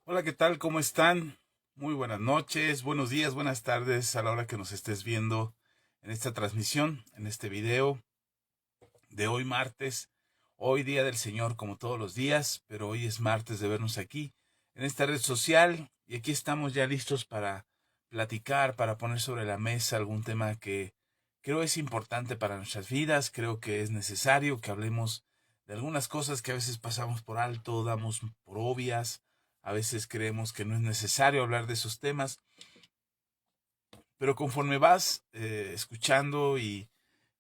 Hola, ¿qué tal? ¿Cómo están? Muy buenas noches, buenos días, buenas tardes a la hora que nos estés viendo en esta transmisión, en este video de hoy martes. Hoy día del Señor como todos los días, pero hoy es martes de vernos aquí en esta red social y aquí estamos ya listos para platicar, para poner sobre la mesa algún tema que creo es importante para nuestras vidas. Creo que es necesario que hablemos de algunas cosas que a veces pasamos por alto, damos por obvias, a veces creemos que no es necesario hablar de esos temas, pero conforme vas escuchando y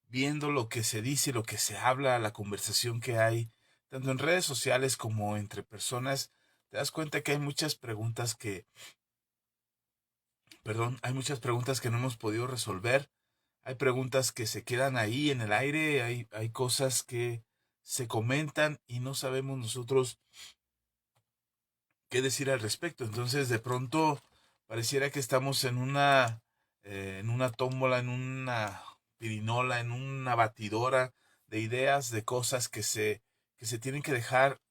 viendo lo que se dice, lo que se habla, la conversación que hay, tanto en redes sociales como entre personas, te das cuenta que hay muchas preguntas hay muchas preguntas que no hemos podido resolver, hay preguntas que se quedan ahí en el aire, hay cosas que se comentan y no sabemos nosotros qué decir al respecto. Entonces, de pronto, pareciera que estamos en una tómbola, en una pirinola, en una batidora de ideas, de cosas que se tienen que dejar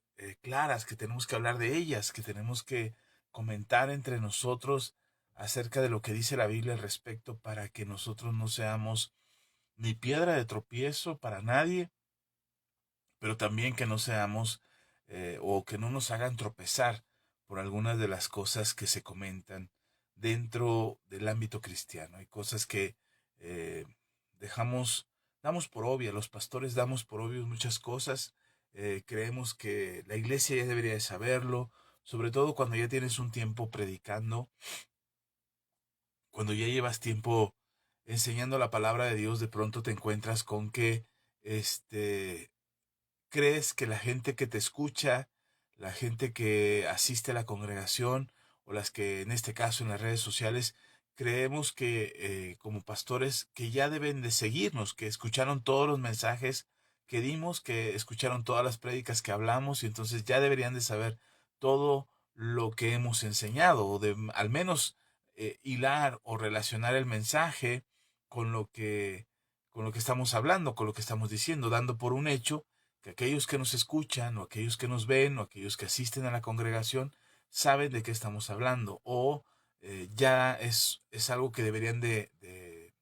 claras, que tenemos que hablar de ellas, que tenemos que comentar entre nosotros acerca de lo que dice la Biblia al respecto para que nosotros no seamos ni piedra de tropiezo para nadie, pero también que no seamos o que no nos hagan tropezar por algunas de las cosas que se comentan dentro del ámbito cristiano. Hay cosas que eh, dejamos, damos por obvia, los pastores damos por obvios muchas cosas, creemos que la iglesia ya debería de saberlo, sobre todo cuando ya tienes un tiempo predicando, cuando ya llevas tiempo enseñando la palabra de Dios, de pronto te encuentras con que este crees que la gente que te escucha, la gente que asiste a la congregación o las que en este caso en las redes sociales, creemos que como pastores que ya deben de seguirnos, que escucharon todos los mensajes que dimos, que escucharon todas las prédicas que hablamos y entonces ya deberían de saber todo lo que hemos enseñado o de al menos hilar o relacionar el mensaje con con lo que estamos hablando, con lo que estamos diciendo, dando por un hecho que aquellos que nos escuchan o aquellos que nos ven o aquellos que asisten a la congregación saben de qué estamos hablando o es algo que deberían de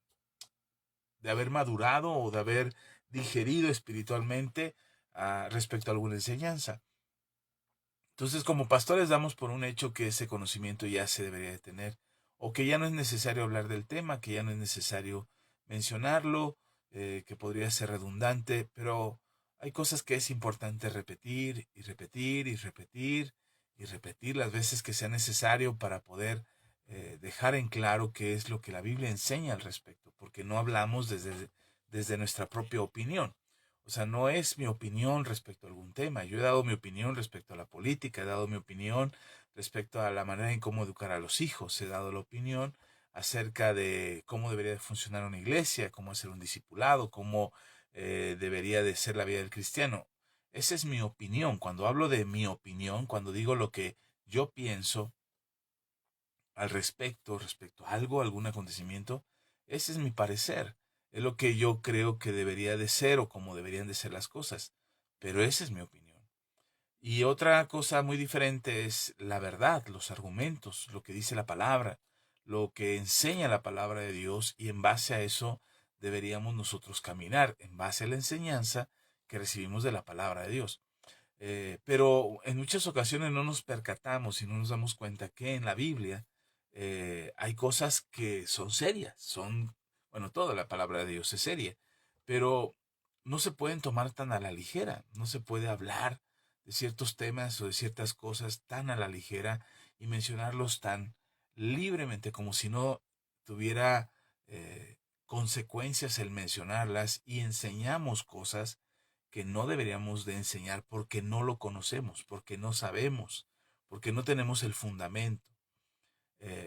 haber madurado o de haber digerido espiritualmente respecto a alguna enseñanza. Entonces, como pastores damos por un hecho que ese conocimiento ya se debería de tener, o que ya no es necesario hablar del tema, que ya no es necesario mencionarlo, que podría ser redundante, pero hay cosas que es importante repetir y repetir y repetir y repetir las veces que sea necesario para poder dejar en claro qué es lo que la Biblia enseña al respecto, porque no hablamos desde nuestra propia opinión. O sea, no es mi opinión respecto a algún tema. Yo he dado mi opinión respecto a la política, he dado mi opinión respecto a la manera en cómo educar a los hijos, he dado la opinión acerca de cómo debería de funcionar una iglesia, cómo hacer un discipulado, cómo debería de ser la vida del cristiano. Esa es mi opinión. Cuando hablo de mi opinión, cuando digo lo que yo pienso al respecto, respecto a algo, algún acontecimiento, ese es mi parecer. Es lo que yo creo que debería de ser o como deberían de ser las cosas. Pero esa es mi opinión. Y otra cosa muy diferente es la verdad, los argumentos, lo que dice la palabra, lo que enseña la palabra de Dios y en base a eso deberíamos nosotros caminar, en base a la enseñanza que recibimos de la palabra de Dios. Pero en muchas ocasiones no nos percatamos y no nos damos cuenta que en la Biblia hay cosas que son serias, bueno, toda la palabra de Dios es seria, pero no se pueden tomar tan a la ligera, no se puede hablar de ciertos temas o de ciertas cosas tan a la ligera y mencionarlos tan libremente como si no tuviera consecuencias el mencionarlas y enseñamos cosas que no deberíamos de enseñar porque no lo conocemos, porque no sabemos, porque no tenemos el fundamento.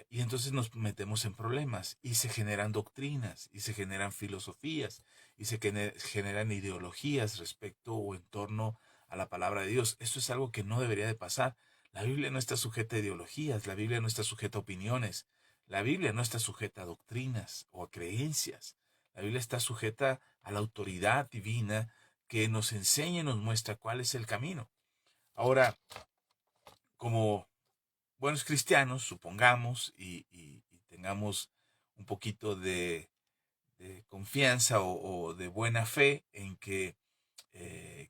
Y entonces nos metemos en problemas y se generan doctrinas y se generan filosofías y generan ideologías respecto o en torno a la palabra de Dios. Eso es algo que no debería de pasar. La Biblia no está sujeta a ideologías, la Biblia no está sujeta a opiniones, la Biblia no está sujeta a doctrinas o a creencias. La Biblia está sujeta a la autoridad divina que nos enseña y nos muestra cuál es el camino. Ahora, como buenos cristianos, supongamos, y tengamos un poquito de confianza o de buena fe en que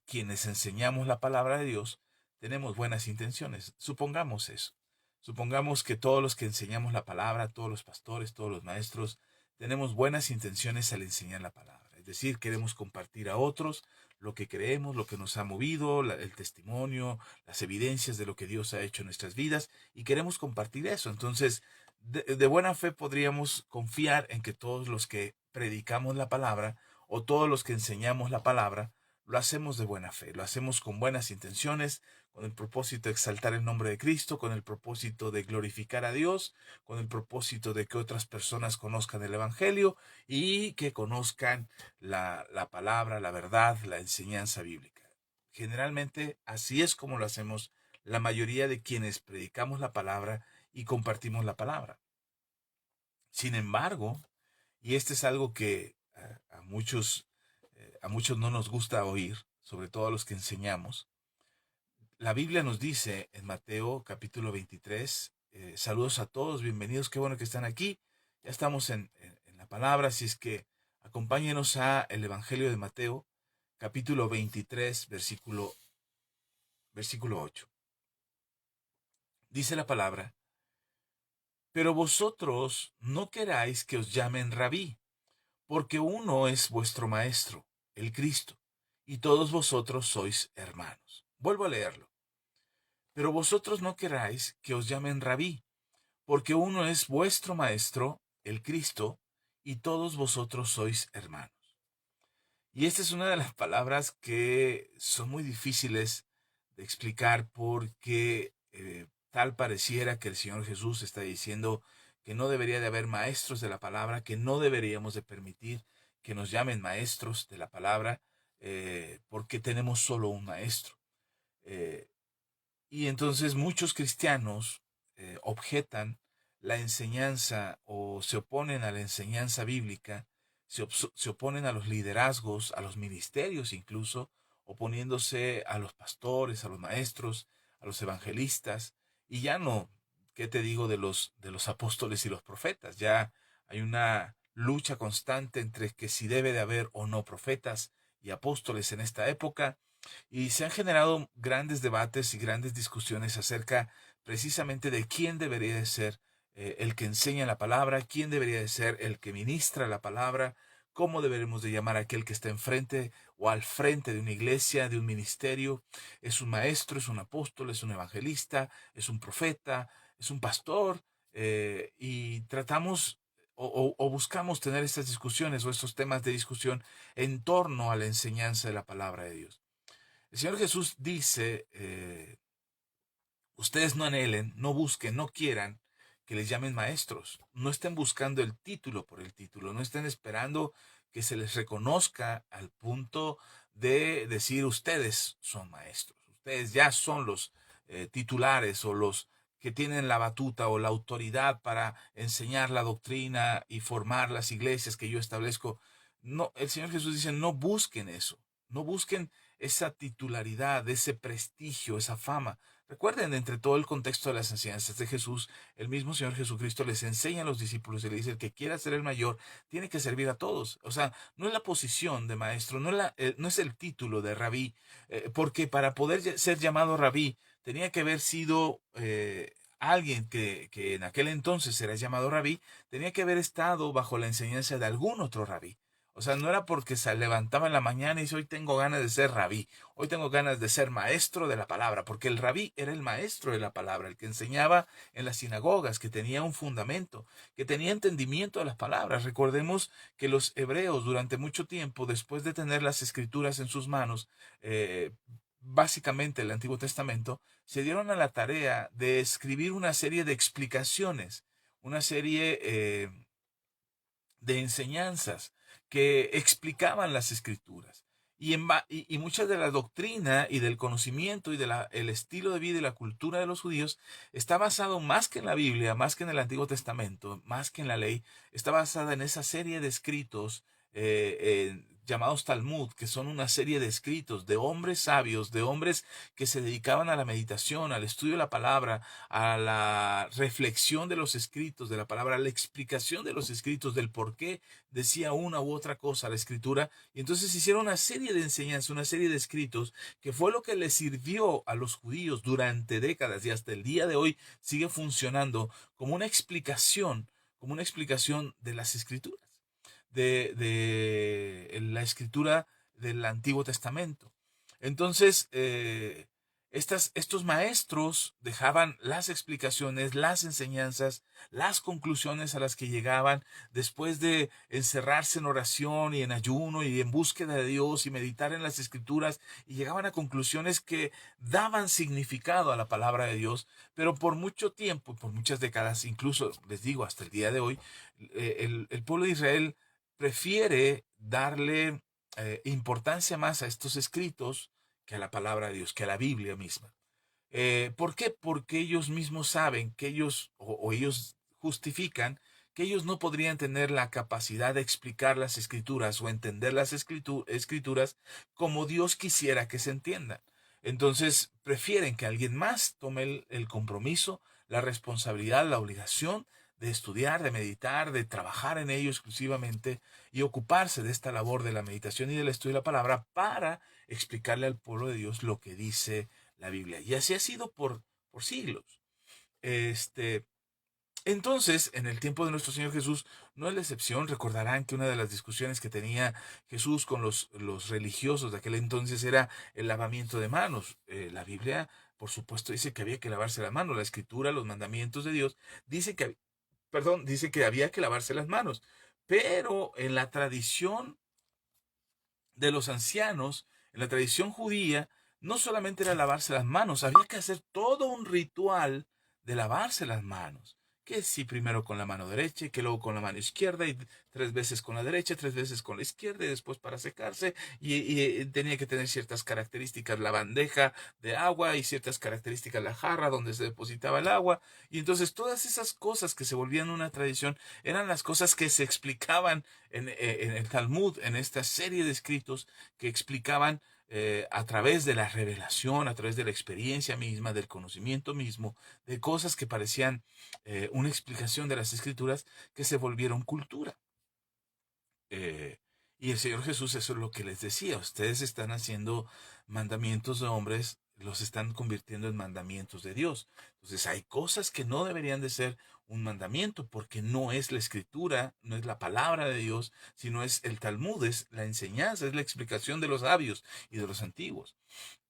quienes enseñamos la palabra de Dios tenemos buenas intenciones. Supongamos eso. Supongamos que todos los que enseñamos la palabra, todos los pastores, todos los maestros, tenemos buenas intenciones al enseñar la palabra. Es decir, queremos compartir a otros lo que creemos, lo que nos ha movido, el testimonio, las evidencias de lo que Dios ha hecho en nuestras vidas, y queremos compartir eso. Entonces, de buena fe podríamos confiar en que todos los que predicamos la palabra o todos los que enseñamos la palabra, lo hacemos de buena fe, lo hacemos con buenas intenciones, con el propósito de exaltar el nombre de Cristo, con el propósito de glorificar a Dios, con el propósito de que otras personas conozcan el Evangelio y que conozcan la palabra, la verdad, la enseñanza bíblica. Generalmente así es como lo hacemos la mayoría de quienes predicamos la palabra y compartimos la palabra. Sin embargo, y este es algo que a muchos no nos gusta oír, sobre todo a los que enseñamos. La Biblia nos dice en Mateo capítulo 23, saludos a todos, bienvenidos, qué bueno que están aquí. Ya estamos en la palabra, así es que acompáñenos a el Evangelio de Mateo capítulo 23, versículo 8. Dice la palabra: pero vosotros no queráis que os llamen rabí, porque uno es vuestro maestro, el Cristo, y todos vosotros sois hermanos. Vuelvo a leerlo. Pero vosotros no queráis que os llamen rabí, porque uno es vuestro maestro, el Cristo, y todos vosotros sois hermanos. Y esta es una de las palabras que son muy difíciles de explicar porque tal pareciera que el Señor Jesús está diciendo que no debería de haber maestros de la palabra, que no deberíamos de permitir que nos llamen maestros de la palabra, porque tenemos solo un maestro. Y entonces muchos cristianos objetan la enseñanza o se oponen a la enseñanza bíblica, se oponen a los liderazgos, a los ministerios incluso, oponiéndose a los pastores, a los maestros, a los evangelistas, y ya no, ¿qué te digo de los apóstoles y los profetas? Ya hay una lucha constante entre que si debe de haber o no profetas y apóstoles en esta época, y se han generado grandes debates y grandes discusiones acerca precisamente de quién debería de ser el que enseña la palabra, quién debería de ser el que ministra la palabra, cómo deberemos de llamar a aquel que está enfrente o al frente de una iglesia, de un ministerio. Es un maestro, es un apóstol, es un evangelista, es un profeta, es un pastor, y tratamos o buscamos tener estas discusiones o estos temas de discusión en torno a la enseñanza de la palabra de Dios. El Señor Jesús dice, ustedes no anhelen, no busquen, no quieran que les llamen maestros. No estén buscando el título por el título, no estén esperando que se les reconozca al punto de decir ustedes son maestros. Ustedes ya son los titulares o los que tienen la batuta o la autoridad para enseñar la doctrina y formar las iglesias que yo establezco. No, el Señor Jesús dice, no busquen eso, no busquen esa titularidad, ese prestigio, esa fama. Recuerden, entre todo el contexto de las enseñanzas de Jesús, el mismo Señor Jesucristo les enseña a los discípulos y le dice, el que quiera ser el mayor tiene que servir a todos. O sea, no es la posición de maestro, no es el título de rabí, porque para poder ser llamado rabí tenía que haber sido alguien que en aquel entonces era llamado rabí, tenía que haber estado bajo la enseñanza de algún otro rabí. O sea, no era porque se levantaba en la mañana y dice, hoy tengo ganas de ser rabí, hoy tengo ganas de ser maestro de la palabra, porque el rabí era el maestro de la palabra, el que enseñaba en las sinagogas, que tenía un fundamento, que tenía entendimiento de las palabras. Recordemos que los hebreos durante mucho tiempo, después de tener las escrituras en sus manos, básicamente el Antiguo Testamento, se dieron a la tarea de escribir una serie de explicaciones, una serie de enseñanzas que explicaban las escrituras. Y mucha de la doctrina y del conocimiento y del estilo de vida y la cultura de los judíos está basado más que en la Biblia, más que en el Antiguo Testamento, más que en la ley, está basada en esa serie de escritos llamados Talmud, que son una serie de escritos de hombres sabios, de hombres que se dedicaban a la meditación, al estudio de la palabra, a la reflexión de los escritos de la palabra, a la explicación de los escritos, del por qué decía una u otra cosa la escritura. Y entonces hicieron una serie de enseñanzas, una serie de escritos, que fue lo que les sirvió a los judíos durante décadas y hasta el día de hoy sigue funcionando como una explicación de las escrituras, de la escritura del Antiguo Testamento. Entonces, estos maestros dejaban las explicaciones, las enseñanzas, las conclusiones a las que llegaban después de encerrarse en oración y en ayuno y en búsqueda de Dios y meditar en las escrituras, y llegaban a conclusiones que daban significado a la palabra de Dios. Pero por mucho tiempo, por muchas décadas, incluso les digo hasta el día de hoy, el pueblo de Israel prefiere darle importancia más a estos escritos que a la palabra de Dios, que a la Biblia misma. ¿Por qué? Porque ellos mismos saben que o ellos justifican que ellos no podrían tener la capacidad de explicar las escrituras o entender las escrituras como Dios quisiera que se entiendan. Entonces prefieren que alguien más tome el compromiso, la responsabilidad, la obligación de estudiar, de meditar, de trabajar en ello exclusivamente y ocuparse de esta labor de la meditación y del estudio de la palabra para explicarle al pueblo de Dios lo que dice la Biblia. Y así ha sido por siglos. Entonces, en el tiempo de nuestro Señor Jesús, no es la excepción. Recordarán que una de las discusiones que tenía Jesús con los religiosos de aquel entonces era el lavamiento de manos. La Biblia, por supuesto, dice que había que lavarse las manos. La Escritura, los mandamientos de Dios, dice que había que lavarse las manos. Pero en la tradición de los ancianos, en la tradición judía, no solamente era lavarse las manos, había que hacer todo un ritual de lavarse las manos. Que si primero con la mano derecha, que luego con la mano izquierda, y 3 veces con la derecha, 3 veces con la izquierda, y después para secarse, y tenía que tener ciertas características la bandeja de agua y ciertas características la jarra donde se depositaba el agua. Y entonces todas esas cosas que se volvían una tradición eran las cosas que se explicaban en el Talmud, en esta serie de escritos que explicaban a través de la revelación, a través de la experiencia misma, del conocimiento mismo, de cosas que parecían una explicación de las escrituras, que se volvieron cultura. Y el Señor Jesús, eso es lo que les decía: ustedes están haciendo mandamientos de hombres, los están convirtiendo en mandamientos de Dios. Entonces hay cosas que no deberían de ser un mandamiento, porque no es la escritura, no es la palabra de Dios, sino es el Talmud, es la enseñanza, es la explicación de los sabios y de los antiguos.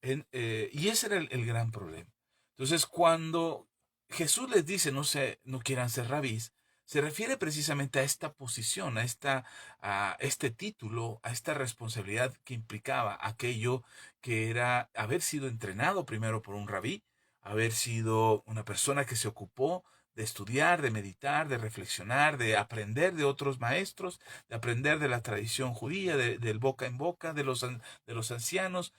Y ese era el gran problema. Entonces, cuando Jesús les dice no quieran ser rabís, se refiere precisamente a esta posición, a este título, a esta responsabilidad que implicaba aquello que era haber sido entrenado primero por un rabí, haber sido una persona que se ocupó de estudiar, de meditar, de reflexionar, de aprender de otros maestros, de aprender de la tradición judía, del boca en boca, de los ancianos,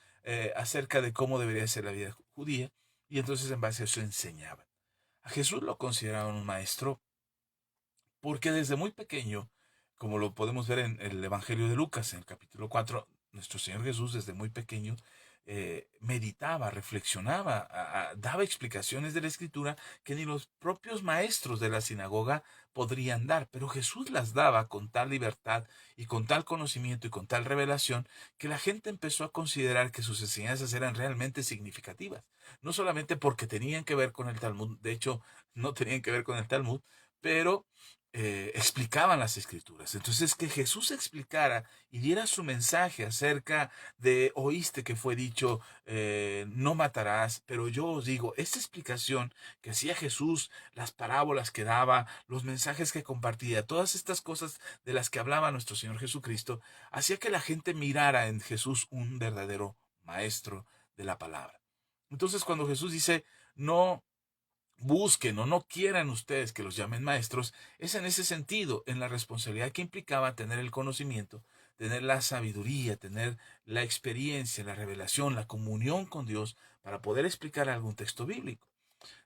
acerca de cómo debería ser la vida judía, y entonces en base a eso enseñaban. A Jesús lo consideraban un maestro porque desde muy pequeño, como lo podemos ver en el Evangelio de Lucas, en el capítulo 4, nuestro Señor Jesús desde muy pequeño meditaba, reflexionaba, daba explicaciones de la Escritura que ni los propios maestros de la sinagoga podrían dar, pero Jesús las daba con tal libertad y con tal conocimiento y con tal revelación, que la gente empezó a considerar que sus enseñanzas eran realmente significativas, no solamente porque tenían que ver con el Talmud. De hecho, no tenían que ver con el Talmud, pero explicaban las escrituras. Entonces, que Jesús explicara y diera su mensaje acerca de: oíste que fue dicho, no matarás, pero yo os digo, esta explicación que hacía Jesús, las parábolas que daba, los mensajes que compartía, todas estas cosas de las que hablaba nuestro Señor Jesucristo, hacía que la gente mirara en Jesús un verdadero maestro de la palabra. Entonces, cuando Jesús dice: no busquen o no quieran ustedes que los llamen maestros, es en ese sentido, en la responsabilidad que implicaba tener el conocimiento, tener la sabiduría, tener la experiencia, la revelación, la comunión con Dios para poder explicar algún texto bíblico.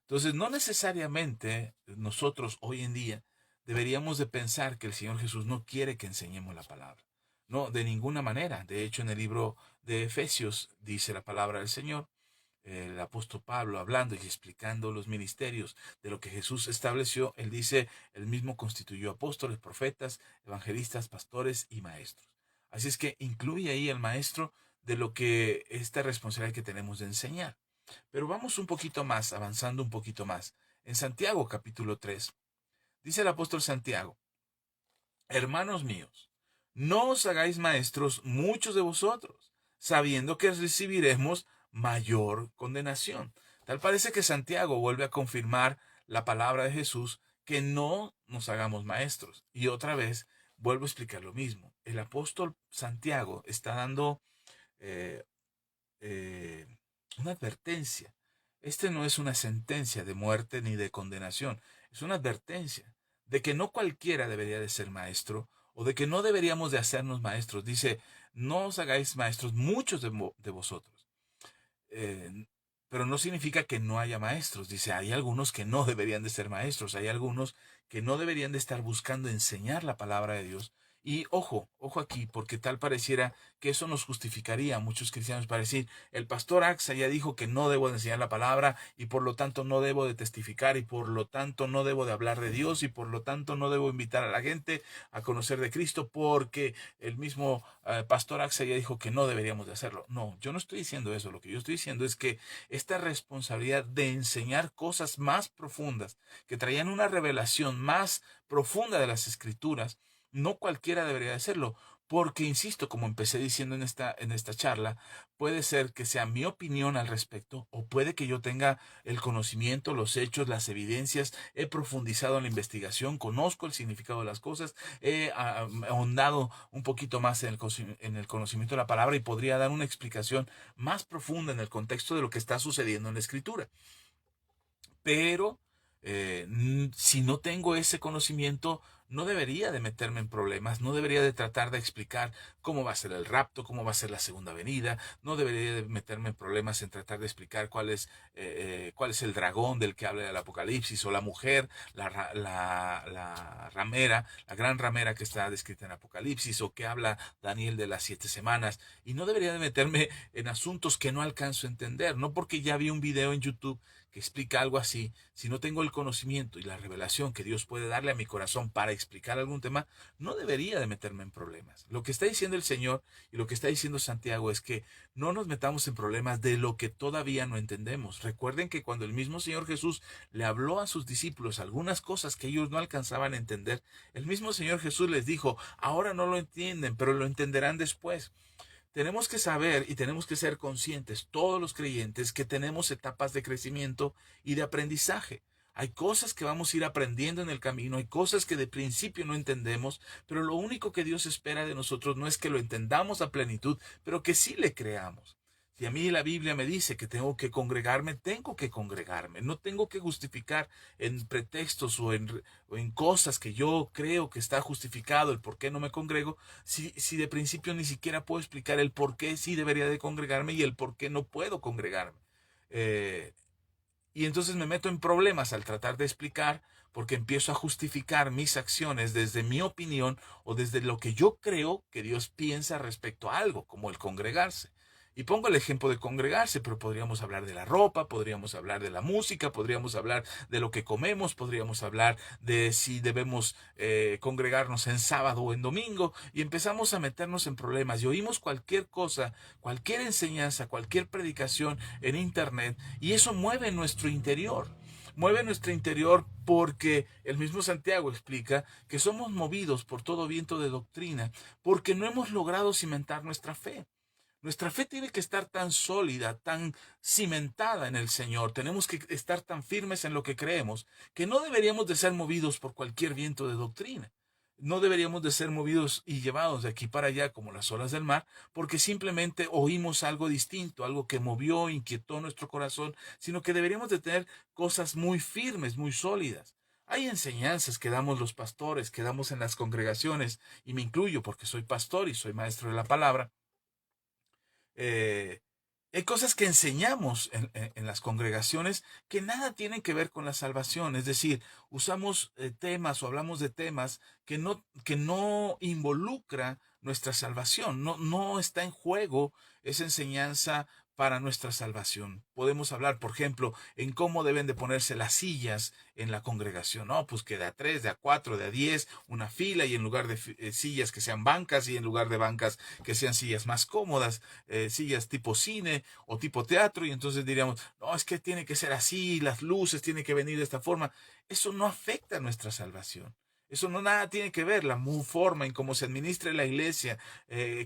Entonces, no necesariamente nosotros hoy en día deberíamos de pensar que el Señor Jesús no quiere que enseñemos la palabra. No, de ninguna manera. De hecho, en el libro de Efesios dice la palabra del Señor, el apóstol Pablo hablando y explicando los ministerios de lo que Jesús estableció, él dice, él mismo constituyó apóstoles, profetas, evangelistas, pastores y maestros. Así es que incluye ahí el maestro de lo que esta responsabilidad que tenemos de enseñar. Pero vamos un poquito más, avanzando un poquito más. En Santiago capítulo 3, dice el apóstol Santiago, hermanos míos, no os hagáis maestros muchos de vosotros, sabiendo que recibiremos mayor condenación. Tal parece que Santiago vuelve a confirmar la palabra de Jesús, que no nos hagamos maestros. Y otra vez vuelvo a explicar lo mismo. El apóstol Santiago está dando eh, eh, una advertencia. Este no es una sentencia de muerte ni de condenación, es una advertencia de que no cualquiera debería de ser maestro o de que no deberíamos de hacernos maestros. Dice, no os hagáis maestros muchos de vosotros. Eh, pero no significa que no haya maestros. Dice, hay algunos que no deberían de ser maestros, hay algunos que no deberían de estar buscando enseñar la palabra de Dios. Y ojo, ojo aquí, porque tal pareciera que eso nos justificaría a muchos cristianos para decir, el pastor Axa ya dijo que no debo de enseñar la palabra y por lo tanto no debo de testificar y por lo tanto no debo de hablar de Dios y por lo tanto no debo invitar a la gente a conocer de Cristo porque el mismo pastor Axa ya dijo que no deberíamos de hacerlo. No, yo no estoy diciendo eso. Lo que yo estoy diciendo es que esta responsabilidad de enseñar cosas más profundas, que traían una revelación más profunda de las Escrituras, no cualquiera debería hacerlo. Porque, insisto, como empecé diciendo en esta charla, puede ser que sea mi opinión al respecto, o puede que yo tenga el conocimiento, los hechos, las evidencias, he profundizado en la investigación, conozco el significado de las cosas, he ahondado un poquito más en el conocimiento de la palabra y podría dar una explicación más profunda en el contexto de lo que está sucediendo en la Escritura. Pero si no tengo ese conocimiento, no debería de meterme en problemas, no debería de tratar de explicar cómo va a ser el rapto, cómo va a ser la segunda venida, no debería de meterme en problemas en tratar de explicar cuál es el dragón del que habla el Apocalipsis, o la mujer, la ramera, la gran ramera que está descrita en Apocalipsis, o que habla Daniel de las 7 semanas, y no debería de meterme en asuntos que no alcanzo a entender, no porque ya vi un video en YouTube que explica algo así, si no tengo el conocimiento y la revelación que Dios puede darle a mi corazón para explicar algún tema, no debería de meterme en problemas. Lo que está diciendo el Señor y lo que está diciendo Santiago es que no nos metamos en problemas de lo que todavía no entendemos. Recuerden que cuando el mismo Señor Jesús le habló a sus discípulos algunas cosas que ellos no alcanzaban a entender, el mismo Señor Jesús les dijo, ahora no lo entienden, pero lo entenderán después. Tenemos que saber y tenemos que ser conscientes, todos los creyentes, que tenemos etapas de crecimiento y de aprendizaje. Hay cosas que vamos a ir aprendiendo en el camino, hay cosas que de principio no entendemos, pero lo único que Dios espera de nosotros no es que lo entendamos a plenitud, pero que sí le creamos. Si a mí la Biblia me dice que tengo que congregarme, tengo que congregarme. No tengo que justificar en pretextos o en cosas que yo creo que está justificado el por qué no me congrego, si de principio ni siquiera puedo explicar el por qué sí debería de congregarme y el por qué no puedo congregarme. Eh, y entonces me meto en problemas al tratar de explicar porque empiezo a justificar mis acciones desde mi opinión o desde lo que yo creo que Dios piensa respecto a algo, como el congregarse. Y pongo el ejemplo de congregarse, pero podríamos hablar de la ropa, podríamos hablar de la música, podríamos hablar de lo que comemos, podríamos hablar de si debemos congregarnos en sábado o en domingo, y empezamos a meternos en problemas y oímos cualquier cosa, cualquier enseñanza, cualquier predicación en internet, y eso mueve nuestro interior. Mueve nuestro interior porque el mismo Santiago explica que somos movidos por todo viento de doctrina porque no hemos logrado cimentar nuestra fe. Nuestra fe tiene que estar tan sólida, tan cimentada en el Señor. Tenemos que estar tan firmes en lo que creemos, que no deberíamos de ser movidos por cualquier viento de doctrina. No deberíamos de ser movidos y llevados de aquí para allá como las olas del mar, porque simplemente oímos algo distinto, algo que movió, inquietó nuestro corazón, sino que deberíamos de tener cosas muy firmes, muy sólidas. Hay enseñanzas que damos los pastores, que damos en las congregaciones, y me incluyo porque soy pastor y soy maestro de la palabra, eh, Hay cosas que enseñamos en las congregaciones que nada tienen que ver con la salvación. Es decir, usamos temas o hablamos de temas que no involucra nuestra salvación. No, no está en juego esa enseñanza para nuestra salvación. Podemos hablar, por ejemplo, en cómo deben de ponerse las sillas en la congregación. No, pues que de a 3, de a 4, de a 10, una fila, y en lugar de sillas que sean bancas, y en lugar de bancas que sean sillas más cómodas, sillas tipo cine o tipo teatro, y entonces diríamos, no, es que tiene que ser así, las luces tienen que venir de esta forma. Eso no afecta a nuestra salvación. Eso no nada tiene que ver, la forma en cómo se administre la iglesia,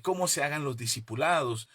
cómo se hagan los discipulados,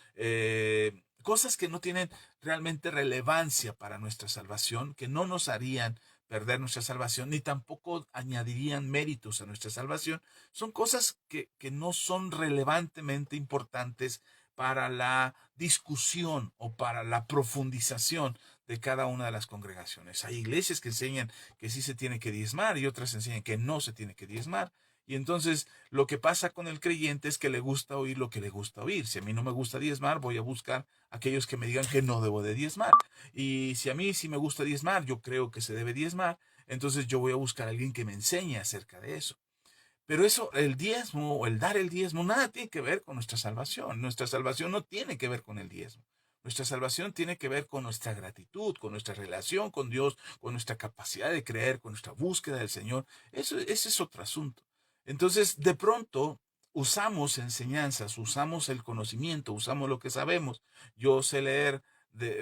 cosas que no tienen realmente relevancia para nuestra salvación, que no nos harían perder nuestra salvación, ni tampoco añadirían méritos a nuestra salvación. Son cosas que no son relevantemente importantes para la discusión o para la profundización de cada una de las congregaciones. Hay iglesias que enseñan que sí se tiene que diezmar y otras enseñan que no se tiene que diezmar. Y entonces lo que pasa con el creyente es que le gusta oír lo que le gusta oír. Si a mí no me gusta diezmar, voy a buscar aquellos que me digan que no debo de diezmar. Y si a mí sí me gusta diezmar, yo creo que se debe diezmar, entonces yo voy a buscar a alguien que me enseñe acerca de eso. Pero eso, el diezmo o el dar el diezmo, nada tiene que ver con nuestra salvación. Nuestra salvación no tiene que ver con el diezmo. Nuestra salvación tiene que ver con nuestra gratitud, con nuestra relación con Dios, con nuestra capacidad de creer, con nuestra búsqueda del Señor. Ese es otro asunto. Entonces, de pronto, usamos enseñanzas, usamos el conocimiento, usamos lo que sabemos. Yo sé leer,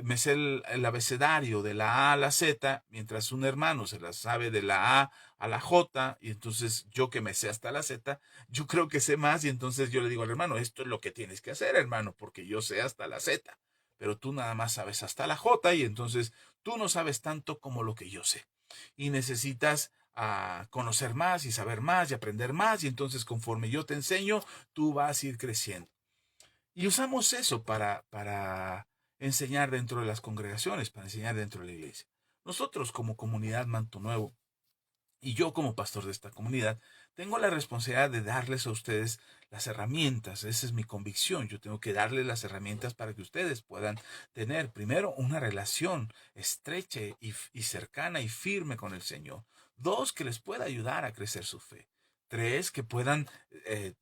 me sé el abecedario de la A a la Z, mientras un hermano se la sabe de la A la J, y entonces yo que me sé hasta la Z, yo creo que sé más, y entonces yo le digo al hermano, esto es lo que tienes que hacer, hermano, porque yo sé hasta la Z, pero tú nada más sabes hasta la J, y entonces tú no sabes tanto como lo que yo sé. Y necesitas conocer más y saber más y aprender más, y entonces conforme yo te enseño, tú vas a ir creciendo. Y usamos eso para enseñar dentro de las congregaciones, para enseñar dentro de la iglesia. Nosotros como comunidad Manto Nuevo, y yo como pastor de esta comunidad, tengo la responsabilidad de darles a ustedes las herramientas. Esa es mi convicción. Yo tengo que darles las herramientas para que ustedes puedan tener, primero, una relación estrecha y cercana y firme con el Señor. Dos, que les pueda ayudar a crecer su fe. Tres, que puedan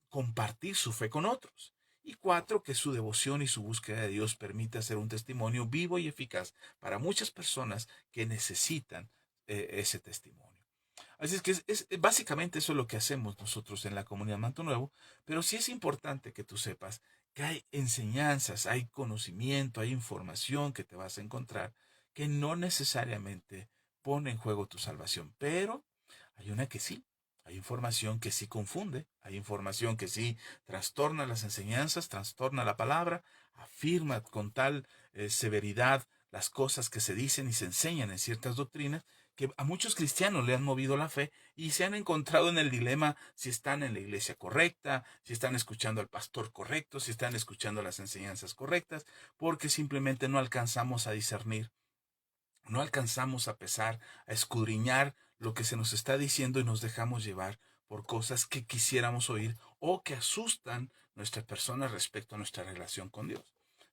compartir su fe con otros. Y cuatro, que su devoción y su búsqueda de Dios permita ser un testimonio vivo y eficaz para muchas personas que necesitan ese testimonio. Así es que básicamente eso es lo que hacemos nosotros en la comunidad Manto Nuevo, pero sí es importante que tú sepas que hay enseñanzas, hay conocimiento, hay información que te vas a encontrar que no necesariamente pone en juego tu salvación, pero hay una que sí. Hay información que sí confunde, hay información que sí trastorna las enseñanzas, trastorna la palabra, afirma con tal severidad las cosas que se dicen y se enseñan en ciertas doctrinas, que a muchos cristianos le han movido la fe y se han encontrado en el dilema si están en la iglesia correcta, si están escuchando al pastor correcto, si están escuchando las enseñanzas correctas, porque simplemente no alcanzamos a discernir, no alcanzamos a pesar, a escudriñar lo que se nos está diciendo, y nos dejamos llevar por cosas que quisiéramos oír o que asustan nuestra persona respecto a nuestra relación con Dios.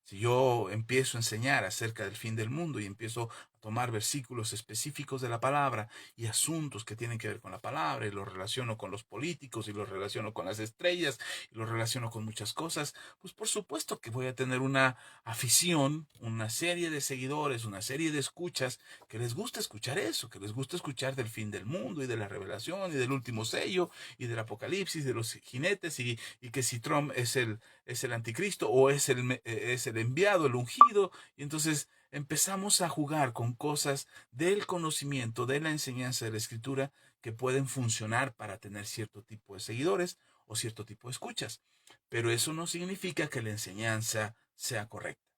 Si yo empiezo a enseñar acerca del fin del mundo y empiezo a tomar versículos específicos de la palabra y asuntos que tienen que ver con la palabra, y los relaciono con los políticos, y los relaciono con las estrellas, y los relaciono con muchas cosas, pues por supuesto que voy a tener una afición, una serie de seguidores, una serie de escuchas que les gusta escuchar eso, que les gusta escuchar del fin del mundo y de la revelación y del último sello y del apocalipsis, de los jinetes, y que si Trump es el anticristo o es el enviado, el ungido. Y entonces empezamos a jugar con cosas del conocimiento, de la enseñanza de la escritura, que pueden funcionar para tener cierto tipo de seguidores o cierto tipo de escuchas. Pero eso no significa que la enseñanza sea correcta.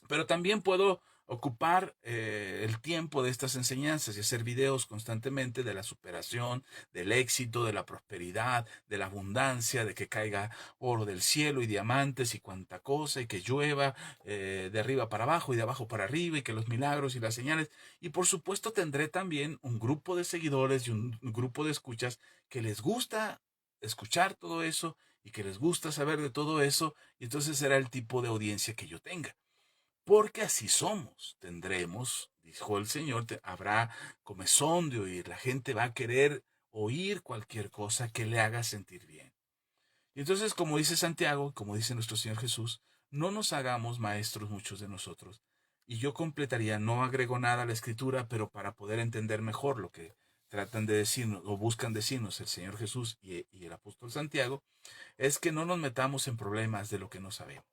Pero también puedo ocupar el tiempo de estas enseñanzas y hacer videos constantemente de la superación, del éxito, de la prosperidad, de la abundancia, de que caiga oro del cielo y diamantes y cuanta cosa, y que llueva de arriba para abajo y de abajo para arriba, y que los milagros y las señales. Y por supuesto tendré también un grupo de seguidores y un grupo de escuchas que les gusta escuchar todo eso y que les gusta saber de todo eso, y entonces será el tipo de audiencia que yo tenga. porque así somos. Tendremos, dijo el Señor, habrá comezón de oír. La gente va a querer oír cualquier cosa que le haga sentir bien. Y entonces, como dice Santiago, como dice nuestro Señor Jesús, no nos hagamos maestros muchos de nosotros. Y yo completaría, no agrego nada a la escritura, pero para poder entender mejor lo que tratan de decirnos o buscan decirnos el Señor Jesús y el apóstol Santiago, es que no nos metamos en problemas de lo que no sabemos.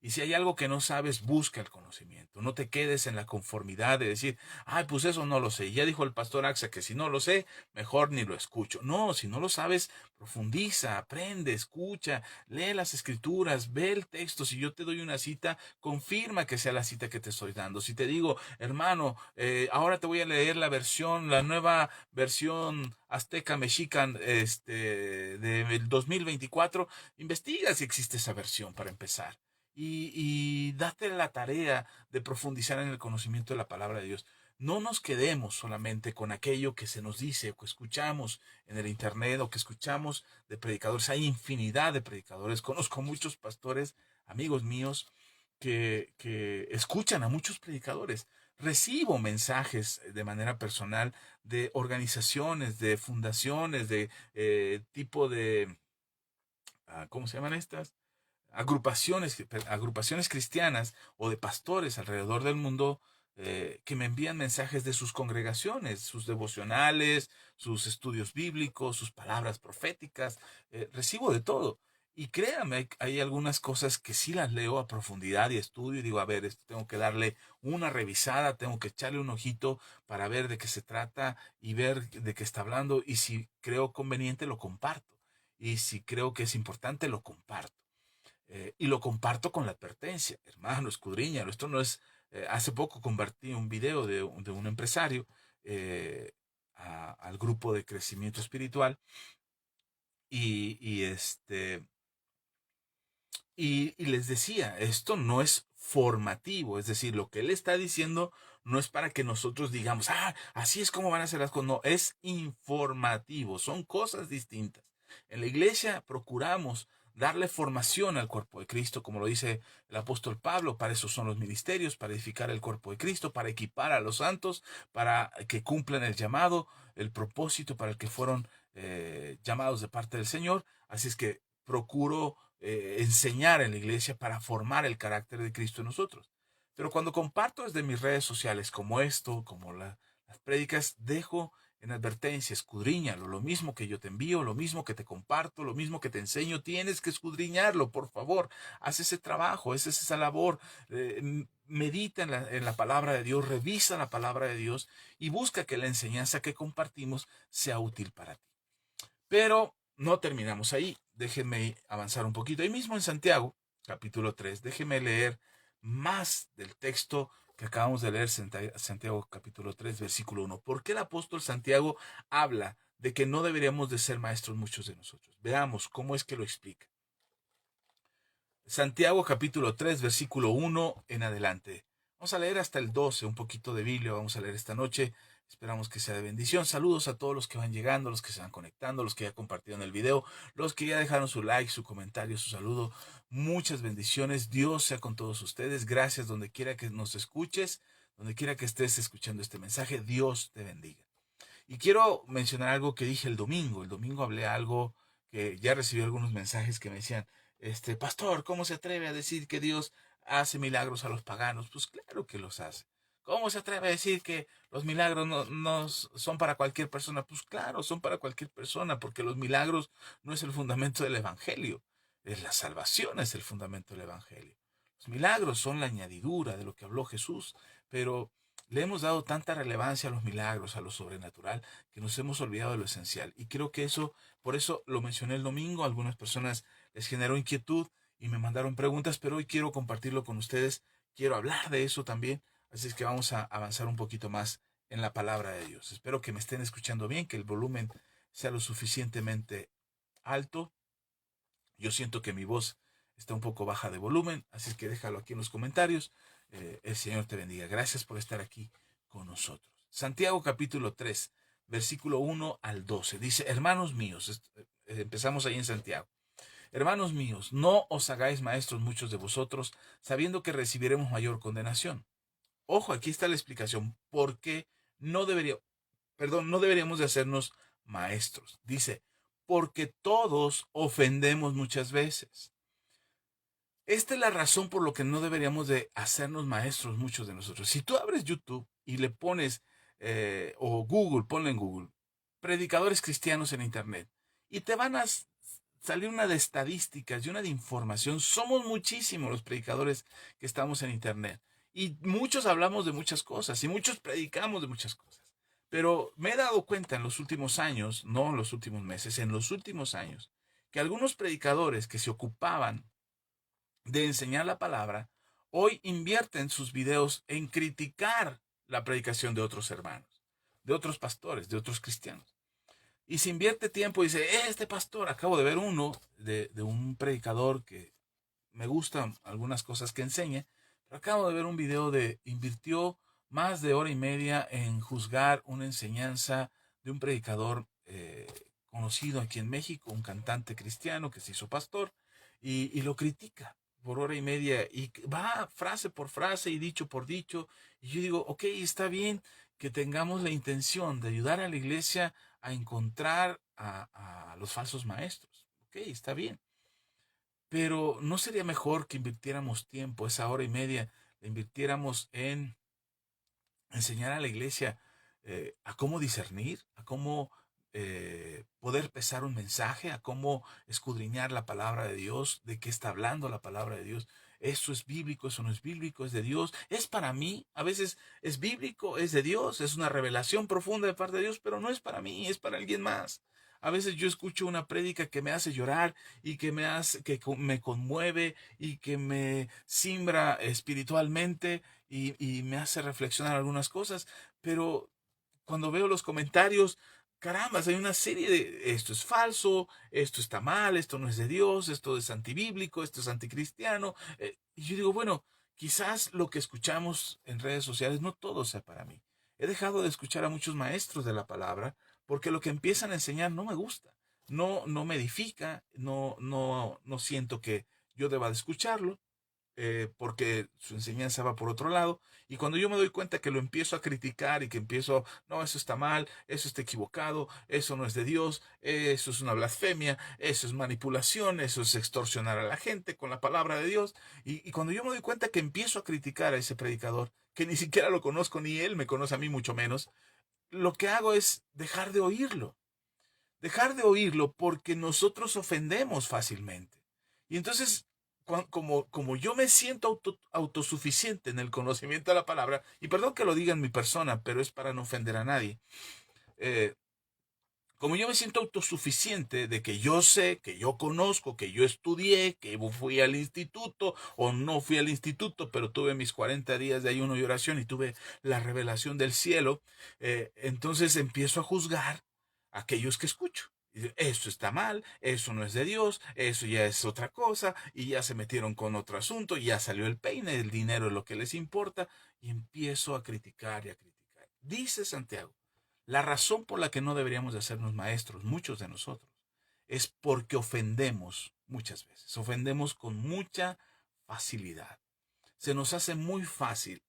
Y si hay algo que no sabes, busca el conocimiento. No te quedes en la conformidad de decir, ay, pues eso no lo sé. Y ya dijo el pastor Axa que si no lo sé, mejor ni lo escucho. No, si no lo sabes, profundiza, aprende, escucha, lee las escrituras, ve el texto. Si yo te doy una cita, confirma que sea la cita que te estoy dando. Si te digo, hermano, ahora te voy a leer la nueva versión azteca mexican del 2024, investiga si existe esa versión para empezar y date la tarea de profundizar en el conocimiento de la palabra de Dios. No nos quedemos solamente con aquello que se nos dice o que escuchamos en el internet o que escuchamos de predicadores. Hay infinidad de predicadores. Conozco muchos pastores, amigos míos, que escuchan a muchos predicadores. Recibo mensajes de manera personal de organizaciones, de fundaciones, de tipo de, ¿cómo se llaman estas? Agrupaciones cristianas o de pastores alrededor del mundo que me envían mensajes de sus congregaciones, sus devocionales, sus estudios bíblicos, sus palabras proféticas. Recibo de todo. Y créame, hay algunas cosas que sí las leo a profundidad y estudio y digo, a ver, esto tengo que darle una revisada, tengo que echarle un ojito para ver de qué se trata y ver de qué está hablando. Y si creo conveniente, lo comparto. Y si creo que es importante, lo comparto. Y lo comparto con la advertencia, hermano, escudriñalo. Esto no es, hace poco compartí un video de un empresario al grupo de crecimiento espiritual y, y les decía, esto no es formativo, es decir, lo que él está diciendo no es para que nosotros digamos, ah, así es como van a ser las cosas, no, es informativo, son cosas distintas. En la iglesia procuramos darle formación al cuerpo de Cristo, como lo dice el apóstol Pablo, para eso son los ministerios, para edificar el cuerpo de Cristo, para equipar a los santos, para que cumplan el llamado, el propósito para el que fueron llamados de parte del Señor. Así es que procuro enseñar en la iglesia para formar el carácter de Cristo en nosotros. Pero cuando comparto desde mis redes sociales como esto, como las prédicas, dejo en advertencia, escudriñalo, lo mismo que yo te envío, lo mismo que te comparto, lo mismo que te enseño, tienes que escudriñarlo, por favor, haz ese trabajo, haz esa labor, medita en la palabra de Dios, revisa la palabra de Dios y busca que la enseñanza que compartimos sea útil para ti. Pero no terminamos ahí. Déjenme avanzar un poquito. Ahí mismo en Santiago, capítulo 3, déjenme leer más del texto que acabamos de leer, Santiago capítulo 3, versículo 1. ¿Por qué el apóstol Santiago habla de que no deberíamos de ser maestros muchos de nosotros? Veamos cómo es que lo explica. Santiago capítulo 3, versículo 1 en adelante. Vamos a leer hasta el 12, un poquito de Biblia vamos a leer esta noche. Esperamos que sea de bendición. Saludos a todos los que van llegando, los que se van conectando, los que ya compartieron el video, los que ya dejaron su like, su comentario, su saludo. Muchas bendiciones. Dios sea con todos ustedes. Gracias donde quiera que nos escuches, donde quiera que estés escuchando este mensaje. Dios te bendiga. Y quiero mencionar algo que dije el domingo. El domingo hablé algo que ya recibí algunos mensajes que me decían, pastor, ¿cómo se atreve a decir que Dios hace milagros a los paganos? Pues claro que los hace. ¿Cómo se atreve a decir que los milagros no son para cualquier persona? Pues claro, son para cualquier persona, porque los milagros no es el fundamento del Evangelio. Es la salvación, es el fundamento del Evangelio. Los milagros son la añadidura de lo que habló Jesús, pero le hemos dado tanta relevancia a los milagros, a lo sobrenatural, que nos hemos olvidado de lo esencial. Y creo que eso, por eso lo mencioné el domingo, a algunas personas les generó inquietud y me mandaron preguntas, pero hoy quiero compartirlo con ustedes, quiero hablar de eso también, así es que vamos a avanzar un poquito más en la palabra de Dios. Espero que me estén escuchando bien, que el volumen sea lo suficientemente alto. Yo siento que mi voz está un poco baja de volumen, así es que déjalo aquí en los comentarios. El Señor te bendiga. Gracias por estar aquí con nosotros. Santiago capítulo 3, versículo 1 al 12. Dice, hermanos míos, empezamos ahí en Santiago. Hermanos míos, no os hagáis maestros muchos de vosotros, sabiendo que recibiremos mayor condenación. Ojo, aquí está la explicación. ¿Por qué no no deberíamos de hacernos maestros? Dice, porque todos ofendemos muchas veces. Esta es la razón por lo que no deberíamos de hacernos maestros muchos de nosotros. Si tú abres YouTube y le pones, o Google, ponle en Google, predicadores cristianos en Internet, y te van a salir una de estadísticas y una de información. Somos muchísimos los predicadores que estamos en Internet. Y muchos hablamos de muchas cosas y muchos predicamos de muchas cosas. Pero me he dado cuenta en los últimos años, no en los últimos meses, en los últimos años, que algunos predicadores que se ocupaban de enseñar la palabra, hoy invierten sus videos en criticar la predicación de otros hermanos, de otros pastores, de otros cristianos. Y se invierte tiempo y dice, este pastor, acabo de ver uno de un predicador que me gustan algunas cosas que enseña, pero acabo de ver un video invirtió más de hora y media en juzgar una enseñanza de un predicador conocido aquí en México, un cantante cristiano que se hizo pastor, y lo critica por hora y media, y va frase por frase y dicho por dicho, y yo digo, ok, está bien que tengamos la intención de ayudar a la iglesia a encontrar a los falsos maestros, ok, está bien. Pero ¿no sería mejor que invirtiéramos tiempo, esa hora y media, la invirtiéramos en enseñar a la iglesia a cómo discernir, a cómo poder pesar un mensaje, a cómo escudriñar la palabra de Dios, de qué está hablando la palabra de Dios? Eso es bíblico, eso no es bíblico, es de Dios, es para mí, a veces es bíblico, es de Dios, es una revelación profunda de parte de Dios, pero no es para mí, es para alguien más. A veces yo escucho una prédica que me hace llorar y que me conmueve y que me simbra espiritualmente y me hace reflexionar algunas cosas, pero cuando veo los comentarios, caramba, hay una serie de esto es falso, esto está mal, esto no es de Dios, esto es antibíblico, esto es anticristiano. Y yo digo, bueno, quizás lo que escuchamos en redes sociales no todo sea para mí. He dejado de escuchar a muchos maestros de la palabra porque lo que empiezan a enseñar no me gusta, no me edifica, no siento que yo deba de escucharlo, porque su enseñanza va por otro lado. Y cuando yo me doy cuenta que lo empiezo a criticar y que empiezo, no, eso está mal, eso está equivocado, eso no es de Dios, eso es una blasfemia, eso es manipulación, eso es extorsionar a la gente con la palabra de Dios. Y cuando yo me doy cuenta que empiezo a criticar a ese predicador, que ni siquiera lo conozco, ni él me conoce a mí mucho menos, lo que hago es dejar de oírlo. Dejar de oírlo porque nosotros ofendemos fácilmente. Y entonces, como yo me siento autosuficiente en el conocimiento de la palabra, y perdón que lo diga en mi persona, pero es para no ofender a nadie, eh, como yo me siento autosuficiente de que yo sé, que yo conozco, que yo estudié, que fui al instituto o no fui al instituto, pero tuve mis 40 días de ayuno y oración y tuve la revelación del cielo, entonces empiezo a juzgar a aquellos que escucho. Esto está mal, eso no es de Dios, eso ya es otra cosa, y ya se metieron con otro asunto, y ya salió el peine, el dinero es lo que les importa, y empiezo a criticar y a criticar. Dice Santiago, la razón por la que no deberíamos de hacernos maestros, muchos de nosotros, es porque ofendemos muchas veces, ofendemos con mucha facilidad. Se nos hace muy fácil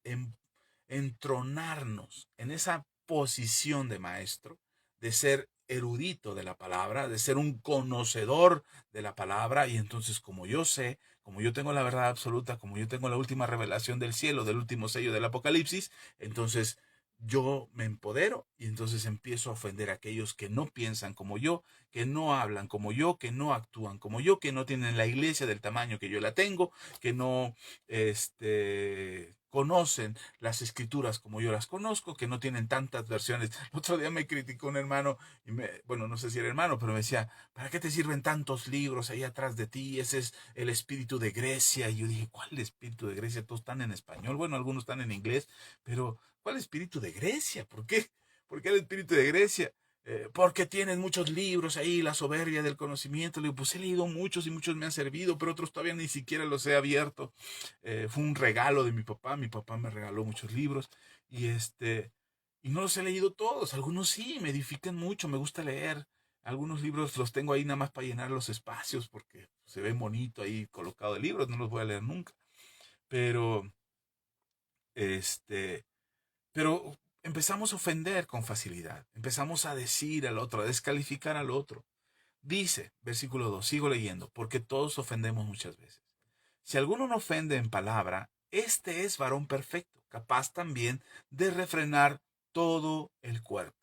entronarnos en esa posición de maestro, de ser erudito de la palabra, de ser un conocedor de la palabra, y entonces como yo sé, como yo tengo la verdad absoluta, como yo tengo la última revelación del cielo, del último sello del Apocalipsis, entonces yo me empodero y entonces empiezo a ofender a aquellos que no piensan como yo, que no hablan como yo, que no actúan como yo, que no tienen la iglesia del tamaño que yo la tengo, que no conocen las escrituras como yo las conozco, que no tienen tantas versiones. El otro día me criticó un hermano, bueno, no sé si era hermano, pero me decía, ¿para qué te sirven tantos libros ahí atrás de ti? Ese es el espíritu de Grecia. Y yo dije, ¿cuál espíritu de Grecia? Todos están en español, bueno, algunos están en inglés, pero ¿cuál espíritu de Grecia? ¿Por qué? ¿Por qué el espíritu de Grecia? Porque tienen muchos libros ahí, la soberbia del conocimiento. Le digo, pues he leído muchos y muchos me han servido, pero otros todavía ni siquiera los he abierto. Fue un regalo de mi papá me regaló muchos libros y y no los he leído todos, algunos sí, me edifican mucho, me gusta leer, Algunos libros los tengo ahí nada más para llenar los espacios porque se ve bonito ahí colocado el libro, no los voy a leer nunca. Pero, este, pero empezamos a ofender con facilidad, empezamos a decir al otro, a descalificar al otro. Dice, versículo 2, sigo leyendo, porque todos ofendemos muchas veces. Si alguno no ofende en palabra, este es varón perfecto, capaz también de refrenar todo el cuerpo.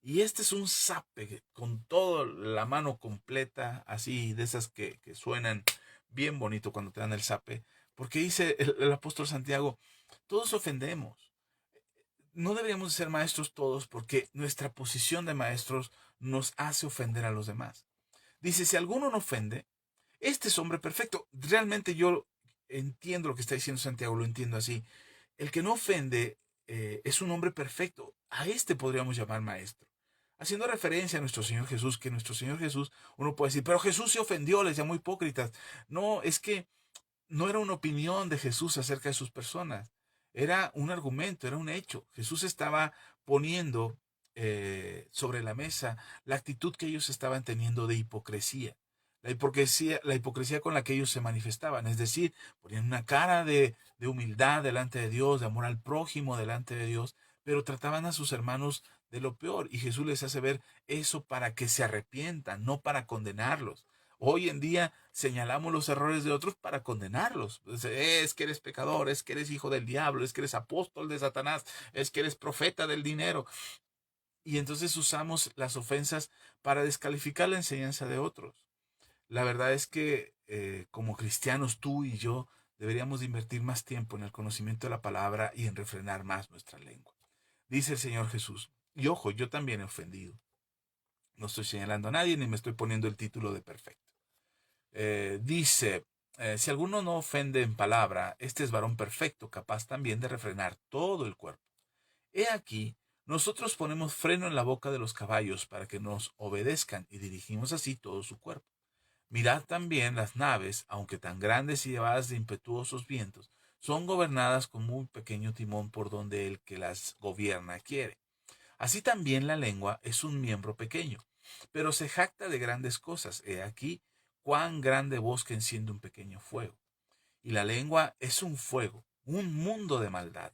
Y este es un zape con toda la mano completa, así de esas que suenan bien bonito cuando te dan el zape, porque dice el apóstol Santiago, todos ofendemos. No deberíamos ser maestros todos porque nuestra posición de maestros nos hace ofender a los demás. Dice, si alguno no ofende, este es hombre perfecto. Realmente yo entiendo lo que está diciendo Santiago, lo entiendo así. El que no ofende es un hombre perfecto. A este podríamos llamar maestro. Haciendo referencia a nuestro Señor Jesús, que nuestro Señor Jesús, uno puede decir, pero Jesús se ofendió, les llamó hipócritas. No, es que no era una opinión de Jesús acerca de sus personas, era un argumento, era un hecho. Jesús estaba poniendo sobre la mesa la actitud que ellos estaban teniendo de hipocresía. La hipocresía con la que ellos se manifestaban, es decir, ponían una cara de humildad delante de Dios, de amor al prójimo delante de Dios, pero trataban a sus hermanos de lo peor. Y Jesús les hace ver eso para que se arrepientan, no para condenarlos. Hoy en día señalamos los errores de otros para condenarlos. Es que eres pecador, es que eres hijo del diablo, es que eres apóstol de Satanás, es que eres profeta del dinero. Y entonces usamos las ofensas para descalificar la enseñanza de otros. La verdad es que como cristianos tú y yo deberíamos de invertir más tiempo en el conocimiento de la palabra y en refrenar más nuestra lengua. Dice el Señor Jesús. Y ojo, yo también he ofendido. No estoy señalando a nadie ni me estoy poniendo el título de perfecto. Dice, si alguno no ofende en palabra, este es varón perfecto, capaz también de refrenar todo el cuerpo. He aquí, nosotros ponemos freno en la boca de los caballos para que nos obedezcan y dirigimos así todo su cuerpo. Mirad también las naves, aunque tan grandes y llevadas de impetuosos vientos, son gobernadas con muy pequeño timón por donde el que las gobierna quiere. Así también la lengua es un miembro pequeño, pero se jacta de grandes cosas. He aquí cuán grande bosque enciende un pequeño fuego. Y la lengua es un fuego, un mundo de maldad.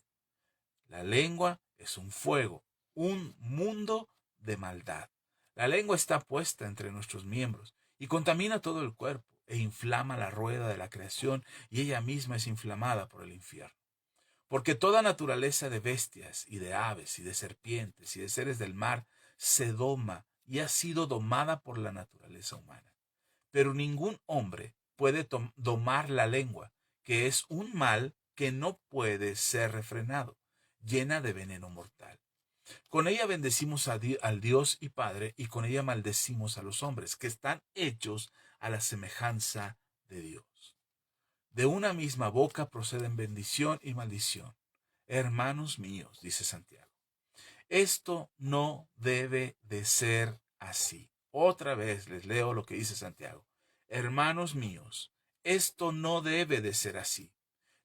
La lengua es un fuego, un mundo de maldad. La lengua está puesta entre nuestros miembros y contamina todo el cuerpo e inflama la rueda de la creación y ella misma es inflamada por el infierno. Porque toda naturaleza de bestias y de aves y de serpientes y de seres del mar se doma y ha sido domada por la naturaleza humana. Pero ningún hombre puede domar la lengua, que es un mal que no puede ser refrenado, llena de veneno mortal. Con ella bendecimos al Dios y Padre, y con ella maldecimos a los hombres, que están hechos a la semejanza de Dios. De una misma boca proceden bendición y maldición. Hermanos míos, dice Santiago, esto no debe de ser así. Otra vez les leo lo que dice Santiago. Hermanos míos, esto no debe de ser así.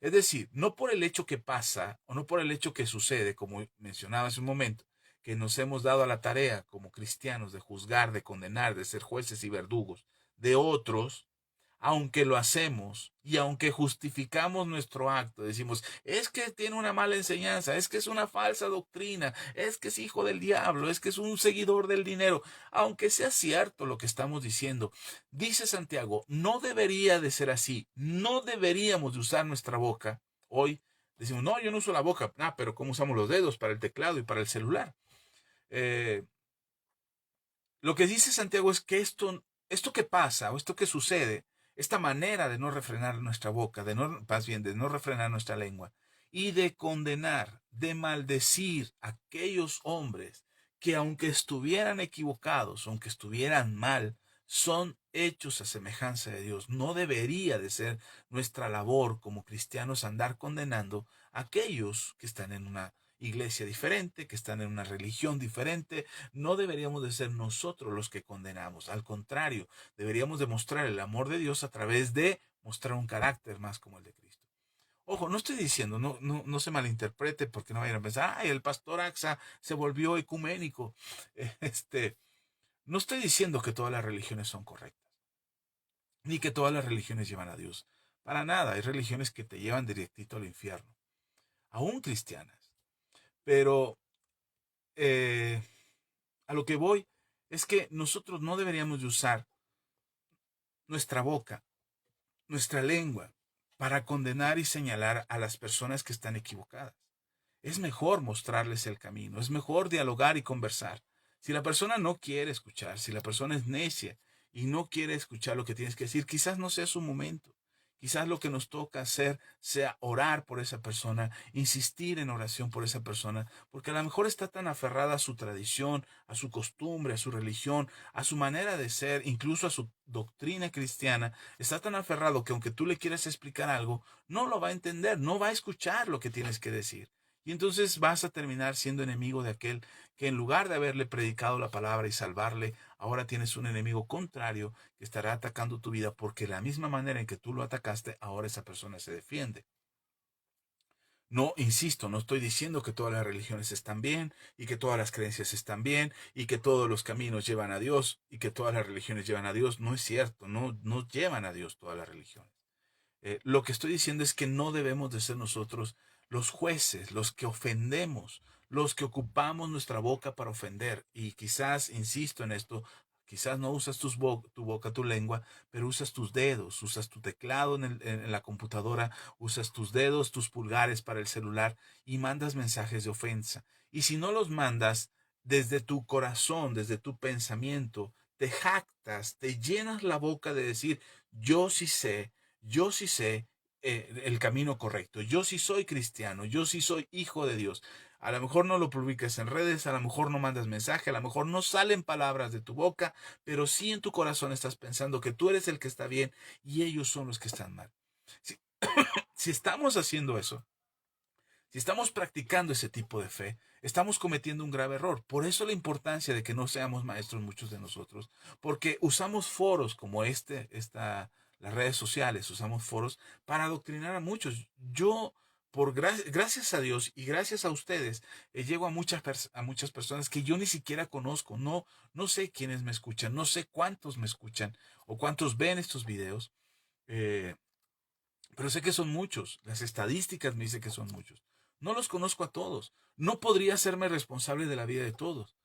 Es decir, no por el hecho que pasa o no por el hecho que sucede, como mencionaba hace un momento, que nos hemos dado a la tarea como cristianos de juzgar, de condenar, de ser jueces y verdugos de otros, aunque lo hacemos y aunque justificamos nuestro acto, decimos, es que tiene una mala enseñanza, es que es una falsa doctrina, es que es hijo del diablo, es que es un seguidor del dinero, aunque sea cierto lo que estamos diciendo, dice Santiago, no debería de ser así, no deberíamos de usar nuestra boca. Hoy decimos, no, yo no uso la boca, pero ¿cómo usamos los dedos para el teclado y para el celular? Eh, lo que dice Santiago es que esto que pasa o esto que sucede, esta manera de no refrenar nuestra boca, de no, más bien de no refrenar nuestra lengua y de condenar, de maldecir a aquellos hombres que aunque estuvieran equivocados, aunque estuvieran mal, son hechos a semejanza de Dios. No debería de ser nuestra labor como cristianos andar condenando a aquellos que están en una iglesia diferente, que están en una religión diferente. No deberíamos de ser nosotros los que condenamos. Al contrario, deberíamos demostrar el amor de Dios a través de mostrar un carácter más como el de Cristo. Ojo, no estoy diciendo, no se malinterprete porque no vayan a pensar, ay, el pastor Axa se volvió ecuménico. Este, No estoy diciendo que todas las religiones son correctas, ni que todas las religiones llevan a Dios. Para nada, hay religiones que te llevan directito al infierno, aún cristianas. Pero eh, a lo que voy es que nosotros no deberíamos de usar nuestra boca, nuestra lengua, para condenar y señalar a las personas que están equivocadas. Es mejor mostrarles el camino, es mejor dialogar y conversar. Si la persona no quiere escuchar, si la persona es necia y no quiere escuchar lo que tienes que decir, quizás no sea su momento. Quizás lo que nos toca hacer sea orar por esa persona, insistir en oración por esa persona, porque a lo mejor está tan aferrada a su tradición, a su costumbre, a su religión, a su manera de ser, incluso a su doctrina cristiana, está tan aferrado que aunque tú le quieras explicar algo, no lo va a entender, no va a escuchar lo que tienes que decir. Y entonces vas a terminar siendo enemigo de aquel que en lugar de haberle predicado la palabra y salvarle, ahora tienes un enemigo contrario que estará atacando tu vida porque de la misma manera en que tú lo atacaste, ahora esa persona se defiende. No, insisto, no estoy diciendo que todas las religiones están bien y que todas las creencias están bien y que todos los caminos llevan a Dios y que todas las religiones llevan a Dios. No es cierto, no llevan a Dios todas las religiones. Lo que estoy diciendo es que no debemos de ser nosotros los jueces, los que ofendemos, los que ocupamos nuestra boca para ofender. Y quizás, insisto en esto, quizás no usas tu boca, tu lengua, pero usas tus dedos, usas tu teclado en la computadora, usas tus dedos, tus pulgares para el celular y mandas mensajes de ofensa. Y si no los mandas desde tu corazón, desde tu pensamiento, te jactas, te llenas la boca de decir, yo sí sé el camino correcto, yo sí soy cristiano, yo sí soy hijo de Dios. A lo mejor no lo publicas en redes, a lo mejor no mandas mensaje, a lo mejor no salen palabras de tu boca, pero sí en tu corazón estás pensando que tú eres el que está bien y ellos son los que están mal. Si, si estamos haciendo eso, si estamos practicando ese tipo de fe, estamos cometiendo un grave error. Por eso la importancia de que no seamos maestros muchos de nosotros, porque usamos foros como las redes sociales, usamos foros para adoctrinar a muchos. Yo, gracias a Dios y gracias a ustedes, llego a muchas personas que yo ni siquiera conozco. No sé quiénes me escuchan, no sé cuántos me escuchan o cuántos ven estos videos. Eh, pero sé que son muchos. Las estadísticas me dicen que son muchos. No los conozco a todos. No podría hacerme responsable de la vida de todos.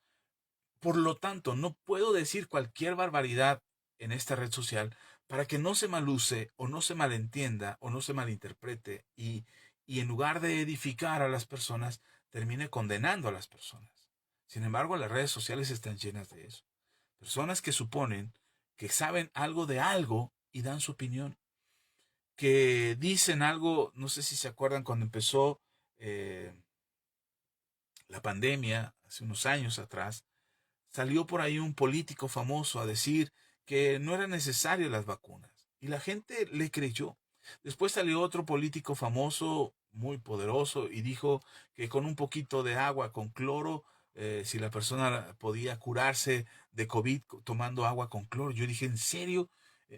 Por lo tanto, no puedo decir cualquier barbaridad en esta red social para que no se maluse o no se malentienda o no se malinterprete y en lugar de edificar a las personas, termine condenando a las personas. Sin embargo, las redes sociales están llenas de eso. Personas que suponen que saben algo de algo y dan su opinión, que dicen algo, no sé si se acuerdan cuando empezó eh, la pandemia, hace unos años atrás, salió por ahí un político famoso a decir que no eran necesarias las vacunas y la gente le creyó. Después salió otro político famoso, muy poderoso, y dijo que con un poquito de agua, con cloro, si la persona podía curarse de COVID tomando agua con cloro. Yo dije, ¿en serio?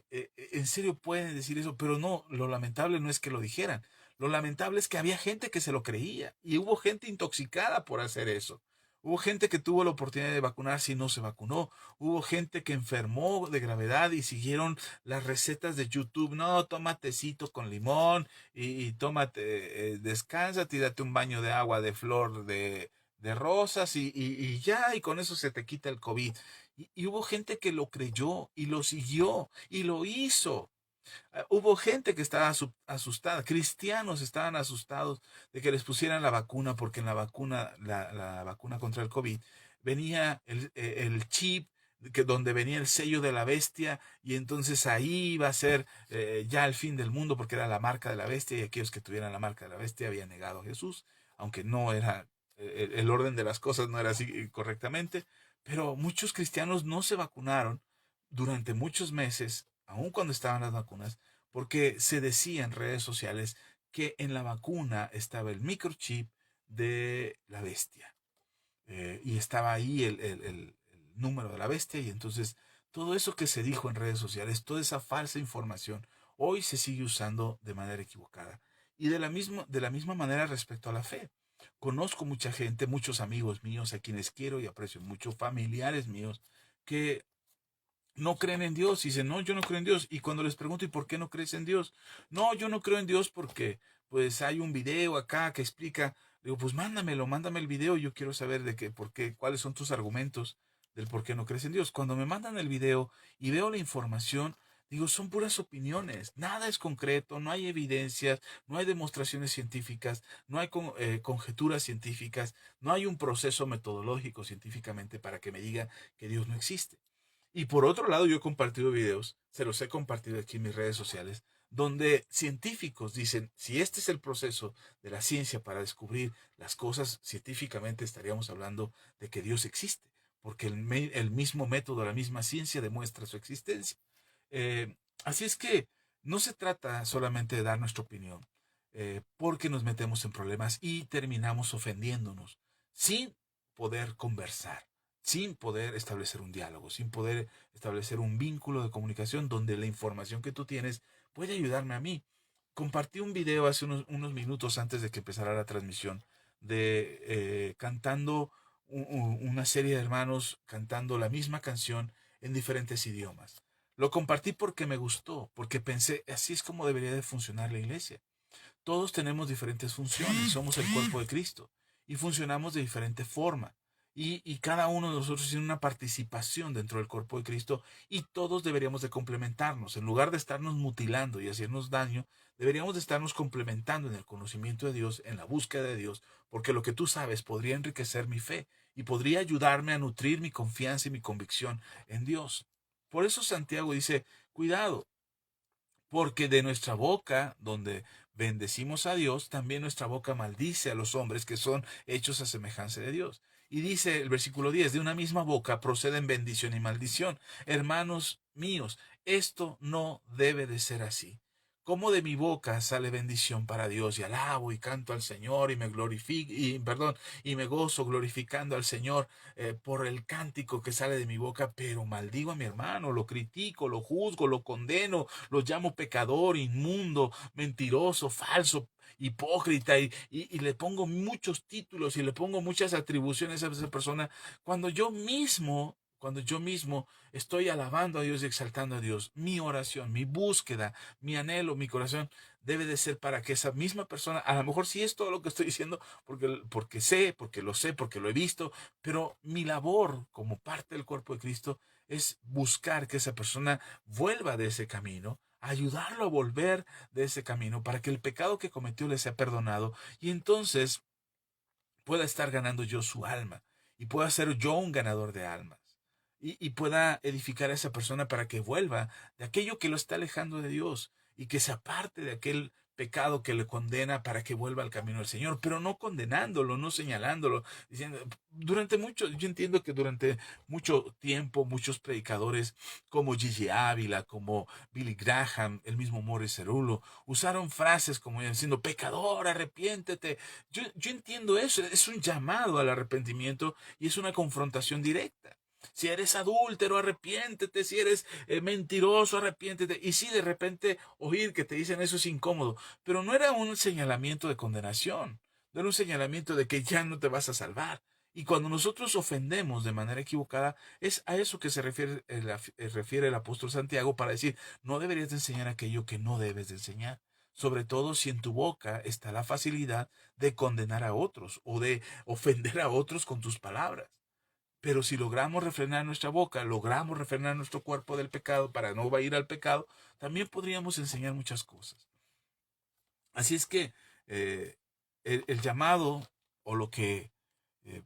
¿En serio pueden decir eso? Pero no, lo lamentable no es que lo dijeran. Lo lamentable es que había gente que se lo creía y hubo gente intoxicada por hacer eso. Hubo gente que tuvo la oportunidad de vacunarse y no se vacunó. Hubo gente que enfermó de gravedad y siguieron las recetas de YouTube. No, toma tecito con limón y tómate, descánsate y date un baño de agua de flor de rosas y ya, y con eso se te quita el COVID. Y hubo gente que lo creyó y lo siguió y lo hizo. Hubo gente que estaba asustada, cristianos estaban asustados de que les pusieran la vacuna, porque en la vacuna contra el COVID, venía el chip donde venía el sello de la bestia, y entonces ahí iba a ser ya el fin del mundo, porque era la marca de la bestia, y aquellos que tuvieran la marca de la bestia habían negado a Jesús, aunque no era, el orden de las cosas no era así correctamente, pero muchos cristianos no se vacunaron durante muchos meses, aun cuando estaban las vacunas, porque se decía en redes sociales que en la vacuna estaba el microchip de la bestia. Y estaba ahí el número de la bestia, y entonces todo eso que se dijo en redes sociales, toda esa falsa información, hoy se sigue usando de manera equivocada. Y de la misma manera respecto a la fe. Conozco mucha gente, muchos amigos míos a quienes quiero y aprecio mucho, familiares míos, que no creen en Dios y dicen, no, yo no creo en Dios. Y cuando les pregunto, ¿y por qué no crees en Dios? No, yo no creo en Dios porque pues hay un video acá que explica. Digo, pues mándame el video, yo quiero saber de qué, por qué, cuáles son tus argumentos del por qué no crees en Dios. Cuando me mandan el video y veo la información, digo, son puras opiniones, nada es concreto, no hay evidencias, no hay demostraciones científicas, no hay conjeturas científicas, no hay un proceso metodológico científicamente para que me diga que Dios no existe. Y por otro lado, yo he compartido videos, se los he compartido aquí en mis redes sociales, donde científicos dicen, si este es el proceso de la ciencia para descubrir las cosas, científicamente estaríamos hablando de que Dios existe, porque el mismo método, la misma ciencia demuestra su existencia. Así es que no se trata solamente de dar nuestra opinión, porque nos metemos en problemas y terminamos ofendiéndonos, sin poder conversar, sin poder establecer un diálogo, sin poder establecer un vínculo de comunicación donde la información que tú tienes puede ayudarme a mí. Compartí un video hace unos minutos antes de que empezara la transmisión de cantando una serie de hermanos cantando la misma canción en diferentes idiomas. Lo compartí porque me gustó, porque pensé, así es como debería de funcionar la iglesia. Todos tenemos diferentes funciones, somos el cuerpo de Cristo y funcionamos de diferente forma. Y cada uno de nosotros tiene una participación dentro del cuerpo de Cristo y todos deberíamos de complementarnos. En lugar de estarnos mutilando y hacernos daño, deberíamos de estarnos complementando en el conocimiento de Dios, en la búsqueda de Dios, porque lo que tú sabes podría enriquecer mi fe y podría ayudarme a nutrir mi confianza y mi convicción en Dios. Por eso Santiago dice, cuidado, porque de nuestra boca, donde bendecimos a Dios, también nuestra boca maldice a los hombres que son hechos a semejanza de Dios. Y dice el versículo 10, de una misma boca proceden bendición y maldición. Hermanos míos, esto no debe de ser así. Como de mi boca sale bendición para Dios y alabo y canto al Señor y me glorifico y me gozo glorificando al Señor por el cántico que sale de mi boca, pero maldigo a mi hermano, lo critico, lo juzgo, lo condeno, lo llamo pecador, inmundo, mentiroso, falso, hipócrita y le pongo muchos títulos y le pongo muchas atribuciones a esa persona cuando yo mismo estoy alabando a Dios y exaltando a Dios. Mi oración, mi búsqueda, mi anhelo, mi corazón debe de ser para que esa misma persona, a lo mejor sí es todo lo que estoy diciendo, porque sé, porque lo he visto, pero mi labor como parte del cuerpo de Cristo es buscar que esa persona vuelva de ese camino, ayudarlo a volver de ese camino para que el pecado que cometió le sea perdonado y entonces pueda estar ganando yo su alma y pueda ser yo un ganador de almas y pueda edificar a esa persona para que vuelva de aquello que lo está alejando de Dios y que se aparte de aquel pecado que le condena para que vuelva al camino del Señor, pero no condenándolo, no señalándolo, diciendo, yo entiendo que durante mucho tiempo muchos predicadores como Gigi Ávila, como Billy Graham, el mismo Morris Cerullo, usaron frases como diciendo, pecador, arrepiéntete. Yo entiendo eso, es un llamado al arrepentimiento y es una confrontación directa. Si eres adúltero, arrepiéntete. Si eres mentiroso, arrepiéntete. Y si de repente oír que te dicen eso es incómodo, pero no era un señalamiento de condenación, no era un señalamiento de que ya no te vas a salvar. Y cuando nosotros ofendemos de manera equivocada, es a eso que se refiere el apóstol Santiago para decir, no deberías de enseñar aquello que no debes de enseñar. Sobre todo si en tu boca está la facilidad de condenar a otros o de ofender a otros con tus palabras. Pero si logramos refrenar nuestra boca, logramos refrenar nuestro cuerpo del pecado para no ir al pecado, también podríamos enseñar muchas cosas. Así es que eh, el llamado o lo que eh,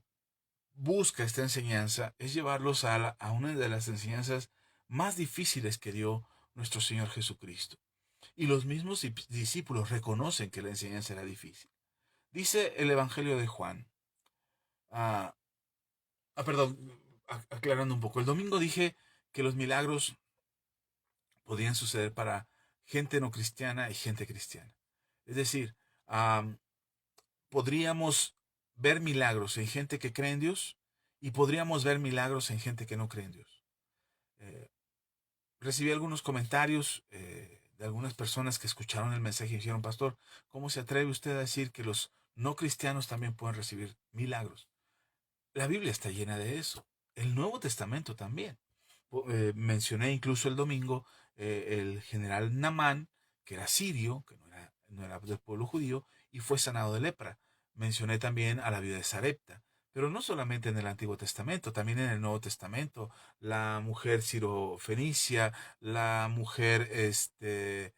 busca esta enseñanza es llevarlos a una de las enseñanzas más difíciles que dio nuestro Señor Jesucristo. Y los mismos discípulos reconocen que la enseñanza era difícil. Dice el Evangelio de Juan. Ah, perdón, aclarando un poco. El domingo dije que los milagros podían suceder para gente no cristiana y gente cristiana. Es decir, am, podríamos ver milagros en gente que cree en Dios y podríamos ver milagros en gente que no cree en Dios. Eh, Recibí algunos comentarios de algunas personas que escucharon el mensaje y dijeron, pastor, ¿cómo se atreve usted a decir que los no cristianos también pueden recibir milagros? La Biblia está llena de eso. El Nuevo Testamento también. Mencioné incluso el domingo el general Namán, que era sirio, que no era del pueblo judío, y fue sanado de lepra. Mencioné también a la viuda de Sarepta, pero no solamente en el Antiguo Testamento, también en el Nuevo Testamento, la mujer sirofenicia, la mujer de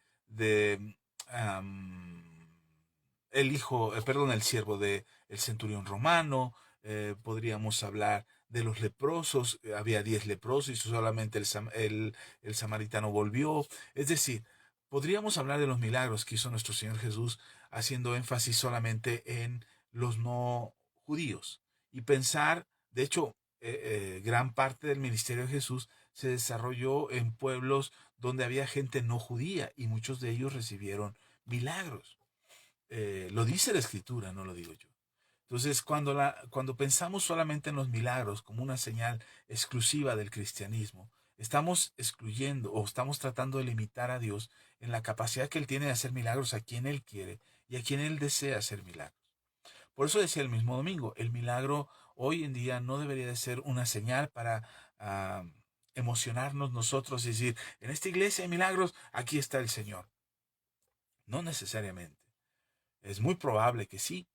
el hijo, perdón, el siervo de el centurión romano. Podríamos hablar de los leprosos. Había 10 leprosos y solamente el samaritano volvió. Es decir, podríamos hablar de los milagros que hizo nuestro Señor Jesús, haciendo énfasis solamente en los no judíos y pensar, de hecho, gran parte del ministerio de Jesús se desarrolló en pueblos donde había gente no judía y muchos de ellos recibieron milagros. Lo dice la Escritura, no lo digo yo. Entonces, cuando pensamos solamente en los milagros como una señal exclusiva del cristianismo, estamos excluyendo o estamos tratando de limitar a Dios en la capacidad que Él tiene de hacer milagros a quien Él quiere y a quien Él desea hacer milagros. Por eso decía el mismo domingo, el milagro hoy en día no debería de ser una señal para emocionarnos nosotros y decir, en esta iglesia hay milagros, aquí está el Señor. No necesariamente. Es muy probable que sí,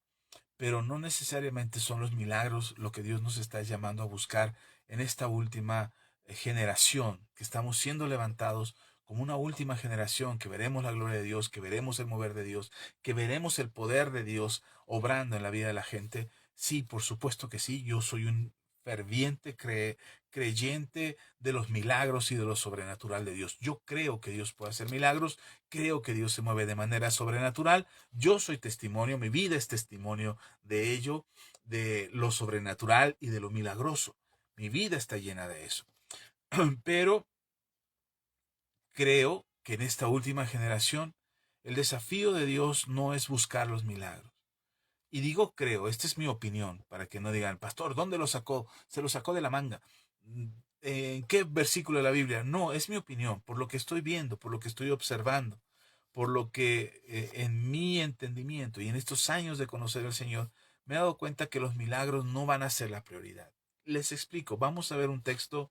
pero no necesariamente son los milagros lo que Dios nos está llamando a buscar en esta última generación, que estamos siendo levantados como una última generación, que veremos la gloria de Dios, que veremos el mover de Dios, que veremos el poder de Dios obrando en la vida de la gente. Sí, por supuesto que sí, yo soy un ferviente creyente de los milagros y de lo sobrenatural de Dios. Yo creo que Dios puede hacer milagros, creo que Dios se mueve de manera sobrenatural. Yo soy testimonio, mi vida es testimonio de ello, de lo sobrenatural y de lo milagroso. Mi vida está llena de eso. Pero creo que en esta última generación el desafío de Dios no es buscar los milagros. Y digo creo, esta es mi opinión, para que no digan, pastor, ¿dónde lo sacó? Se lo sacó de la manga. ¿En qué versículo de la Biblia? No, es mi opinión, por lo que estoy viendo, por lo que estoy observando, por lo que en mi entendimiento y en estos años de conocer al Señor, me he dado cuenta que los milagros no van a ser la prioridad. Les explico, vamos a ver un texto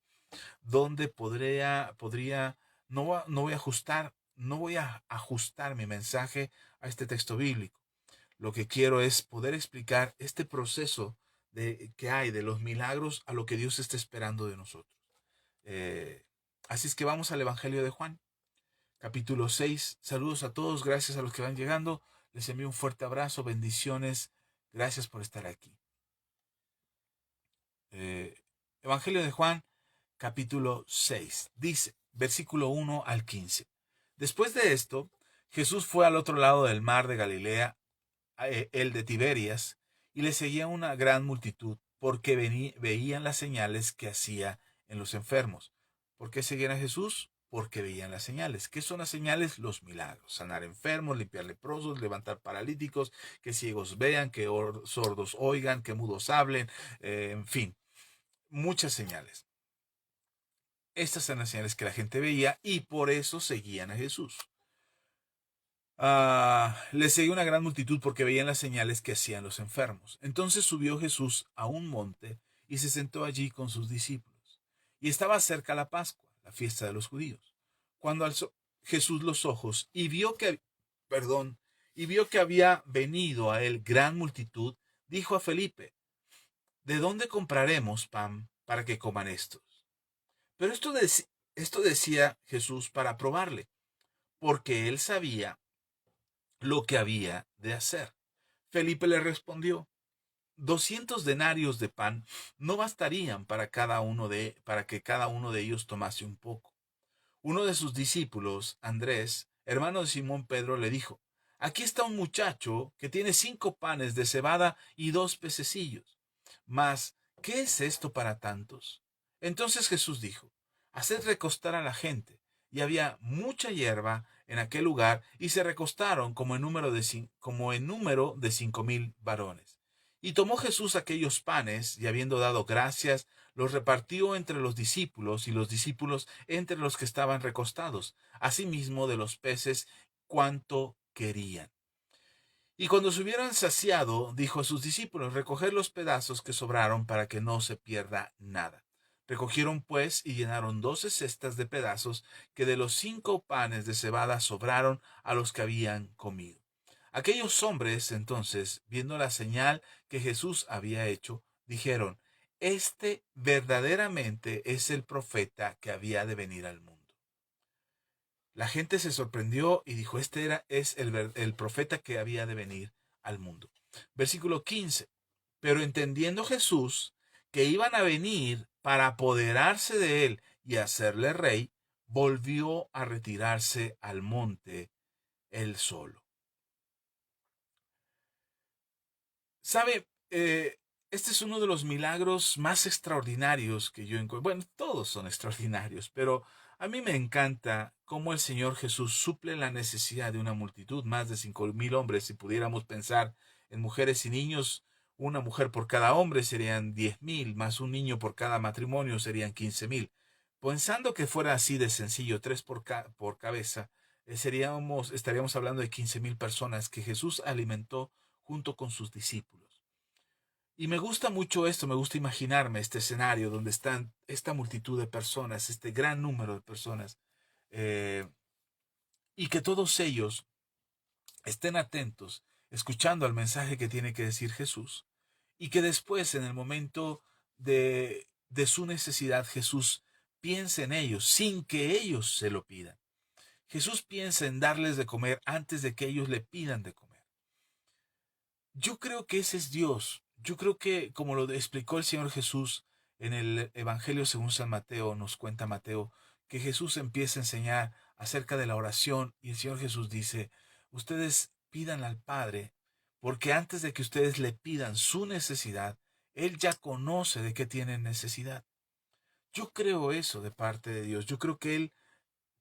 donde no voy a ajustar mi mensaje a este texto bíblico. Lo que quiero es poder explicar este proceso que hay de los milagros a lo que Dios está esperando de nosotros. Así es que vamos al Evangelio de Juan, capítulo 6. Saludos a todos, gracias a los que van llegando. Les envío un fuerte abrazo, bendiciones. Gracias por estar aquí. Evangelio de Juan, capítulo 6. Dice, versículo 1 al 15. Después de esto, Jesús fue al otro lado del mar de Galilea, el de Tiberias, y le seguía una gran multitud, porque veían las señales que hacía en los enfermos. ¿Por qué seguían a Jesús? Porque veían las señales. ¿Qué son las señales? Los milagros. Sanar enfermos, limpiar leprosos, levantar paralíticos, que ciegos vean, que sordos oigan, que mudos hablen, en fin, muchas señales. Estas eran las señales que la gente veía y por eso seguían a Jesús. Le seguía una gran multitud porque veían las señales que hacían los enfermos. Entonces subió Jesús a un monte y se sentó allí con sus discípulos. Y estaba cerca la Pascua, la fiesta de los judíos. Cuando alzó Jesús los ojos y vio que había venido a él gran multitud, dijo a Felipe, ¿de dónde compraremos pan para que coman estos? Pero esto decía Jesús para probarle, porque él sabía lo que había de hacer. Felipe le respondió, 200 denarios de pan no bastarían para que cada uno de ellos tomase un poco. Uno de sus discípulos, Andrés, hermano de Simón Pedro, le dijo, aquí está un muchacho que tiene 5 panes de cebada y 2 pececillos. Mas, ¿qué es esto para tantos? Entonces Jesús dijo, haced recostar a la gente. Y había mucha hierba en aquel lugar, y se recostaron como en número de 5,000 varones. Y tomó Jesús aquellos panes, y habiendo dado gracias, los repartió entre los discípulos, y los discípulos entre los que estaban recostados, asimismo de los peces cuanto querían. Y cuando se hubieran saciado, dijo a sus discípulos, recoged los pedazos que sobraron para que no se pierda nada. Recogieron pues y llenaron 12 cestas de pedazos que de los 5 panes de cebada sobraron a los que habían comido. Aquellos hombres entonces, viendo la señal que Jesús había hecho, dijeron: Este verdaderamente es el profeta que había de venir al mundo. La gente se sorprendió y dijo: es el profeta que había de venir al mundo. Versículo 15. Pero entendiendo Jesús que iban a venir para apoderarse de él y hacerle rey, volvió a retirarse al monte él solo. ¿Sabe? Este es uno de los milagros más extraordinarios que yo encuentro. Bueno, todos son extraordinarios, pero a mí me encanta cómo el Señor Jesús suple la necesidad de una multitud, más de 5,000 hombres. Si pudiéramos pensar en mujeres y niños, una mujer por cada hombre serían 10,000, más un niño por cada matrimonio serían 15,000. Pensando que fuera así de sencillo, tres por cabeza, estaríamos hablando de 15,000 personas que Jesús alimentó junto con sus discípulos. Y me gusta mucho esto, me gusta imaginarme este escenario donde están esta multitud de personas, este gran número de personas, eh, y que todos ellos estén atentos, escuchando al mensaje que tiene que decir Jesús, y que después, en el momento de su necesidad, Jesús piense en ellos sin que ellos se lo pidan. Jesús piensa en darles de comer antes de que ellos le pidan de comer. Yo creo que ese es Dios. Yo creo que, como lo explicó el Señor Jesús en el Evangelio según San Mateo, nos cuenta Mateo, que Jesús empieza a enseñar acerca de la oración y el Señor Jesús dice: ustedes pidan al Padre, porque antes de que ustedes le pidan su necesidad, Él ya conoce de qué tienen necesidad. Yo creo eso de parte de Dios. Yo creo que Él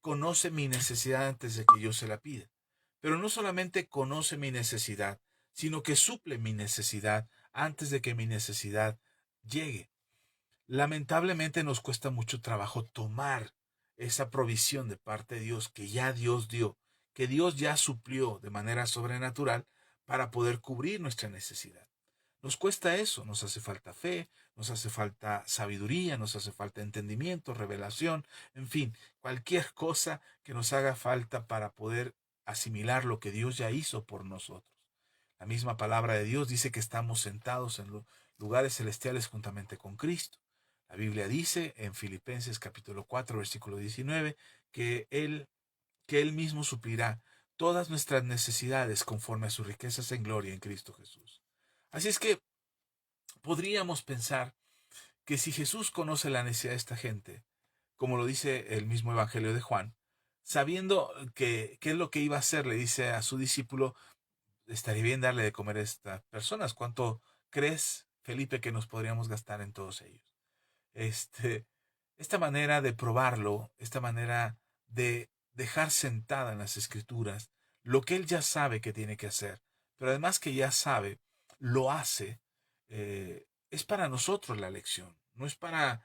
conoce mi necesidad antes de que yo se la pida. Pero no solamente conoce mi necesidad, sino que suple mi necesidad antes de que mi necesidad llegue. Lamentablemente nos cuesta mucho trabajo tomar esa provisión de parte de Dios que ya Dios dio, que Dios ya suplió de manera sobrenatural para poder cubrir nuestra necesidad. Nos cuesta eso, nos hace falta fe, nos hace falta sabiduría, nos hace falta entendimiento, revelación, en fin, cualquier cosa que nos haga falta para poder asimilar lo que Dios ya hizo por nosotros. La misma palabra de Dios dice que estamos sentados en los lugares celestiales juntamente con Cristo. La Biblia dice en Filipenses capítulo 4, versículo 19, que Él mismo suplirá todas nuestras necesidades conforme a sus riquezas en gloria en Cristo Jesús. Así es que podríamos pensar que si Jesús conoce la necesidad de esta gente, como lo dice el mismo Evangelio de Juan, sabiendo que qué es lo que iba a hacer, le dice a su discípulo: estaría bien darle de comer a estas personas. ¿Cuánto crees, Felipe, que nos podríamos gastar en todos ellos? Esta manera de probarlo, esta manera de dejar sentada en las escrituras lo que él ya sabe que tiene que hacer, pero además que ya sabe, lo hace, es para nosotros la lección, no es para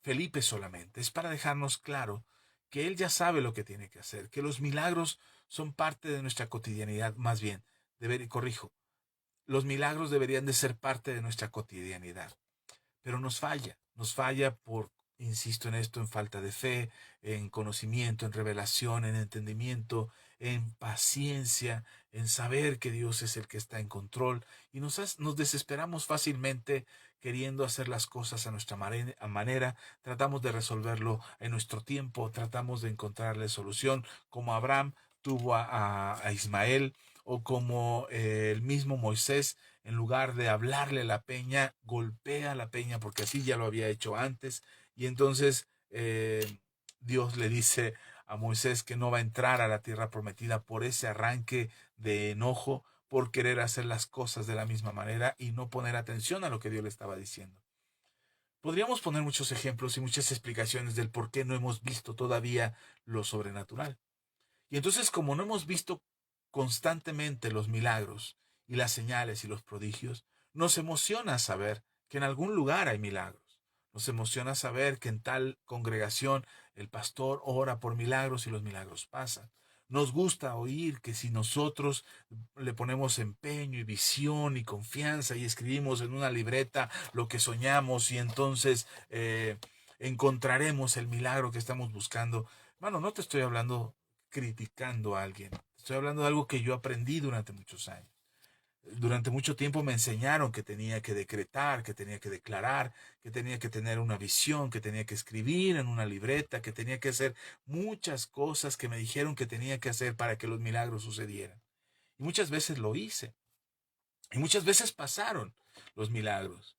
Felipe solamente, es para dejarnos claro que él ya sabe lo que tiene que hacer, que los milagros son parte de nuestra cotidianidad, más bien, corrijo, los milagros deberían de ser parte de nuestra cotidianidad, pero nos falla por, insisto en esto, en falta de fe, en conocimiento, en revelación, en entendimiento, en paciencia, en saber que Dios es el que está en control, y nos desesperamos fácilmente queriendo hacer las cosas a nuestra manera, tratamos de resolverlo en nuestro tiempo, tratamos de encontrarle solución, como Abraham tuvo a Ismael, o como el mismo Moisés, en lugar de hablarle a la peña, golpea la peña porque así ya lo había hecho antes. Y entonces Dios le dice a Moisés que no va a entrar a la tierra prometida por ese arranque de enojo, por querer hacer las cosas de la misma manera y no poner atención a lo que Dios le estaba diciendo. Podríamos poner muchos ejemplos y muchas explicaciones del por qué no hemos visto todavía lo sobrenatural. Y entonces, como no hemos visto constantemente los milagros y las señales y los prodigios, nos emociona saber que en algún lugar hay milagros. Nos emociona saber que en tal congregación el pastor ora por milagros y los milagros pasan. Nos gusta oír que si nosotros le ponemos empeño y visión y confianza y escribimos en una libreta lo que soñamos y entonces encontraremos el milagro que estamos buscando. Hermano, no te estoy hablando criticando a alguien. Estoy hablando de algo que yo aprendí durante muchos años. Durante mucho tiempo me enseñaron que tenía que decretar, que tenía que declarar, que tenía que tener una visión, que tenía que escribir en una libreta, que tenía que hacer muchas cosas que me dijeron que tenía que hacer para que los milagros sucedieran. Y muchas veces lo hice. Y muchas veces pasaron los milagros.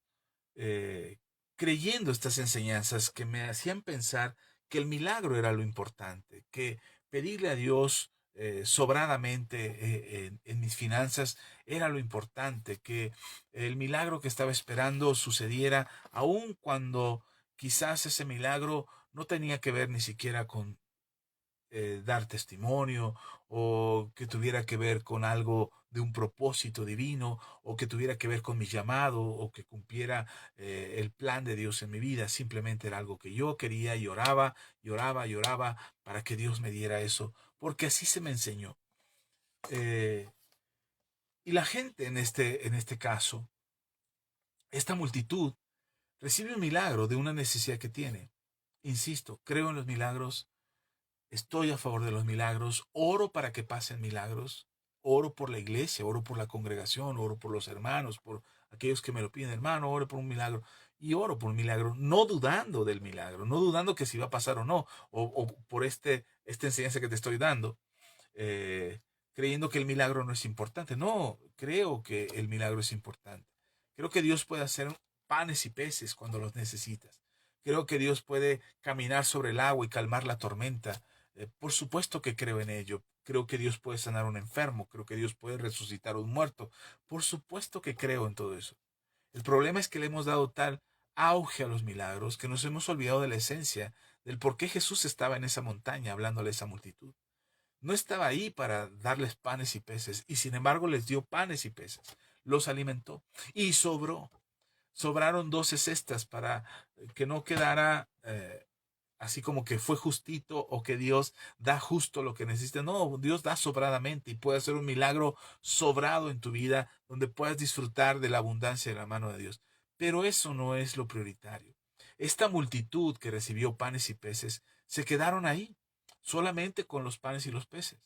eh, Creyendo estas enseñanzas que me hacían pensar que el milagro era lo importante, que pedirle a Dios sobradamente en mis finanzas era lo importante, que el milagro que estaba esperando sucediera, aun cuando quizás ese milagro no tenía que ver ni siquiera con dar testimonio o que tuviera que ver con algo de un propósito divino o que tuviera que ver con mi llamado o que cumpliera el plan de Dios en mi vida. Simplemente era algo que yo quería y oraba, lloraba, lloraba para que Dios me diera eso, porque así se me enseñó. Eh, y la gente en este caso, esta multitud, recibe un milagro de una necesidad que tiene. Insisto, creo en los milagros. Estoy a favor de los milagros, oro para que pasen milagros, oro por la iglesia, oro por la congregación, oro por los hermanos, por aquellos que me lo piden, hermano, oro por un milagro. Y oro por un milagro, no dudando del milagro, no dudando que si va a pasar o no, o por esta enseñanza que te estoy dando, eh, creyendo que el milagro no es importante. No, creo que el milagro es importante. Creo que Dios puede hacer panes y peces cuando los necesitas. Creo que Dios puede caminar sobre el agua y calmar la tormenta. Por supuesto que creo en ello. Creo que Dios puede sanar a un enfermo. Creo que Dios puede resucitar a un muerto. Por supuesto que creo en todo eso. El problema es que le hemos dado tal auge a los milagros que nos hemos olvidado de la esencia, del por qué Jesús estaba en esa montaña hablándole a esa multitud. No estaba ahí para darles panes y peces, y sin embargo les dio panes y peces. Los alimentó y sobró. Sobraron 12 cestas para que no quedara así como que fue justito o que Dios da justo lo que necesita. No, Dios da sobradamente y puede hacer un milagro sobrado en tu vida donde puedas disfrutar de la abundancia de la mano de Dios. Pero eso no es lo prioritario. Esta multitud que recibió panes y peces se quedaron ahí, solamente con los panes y los peces.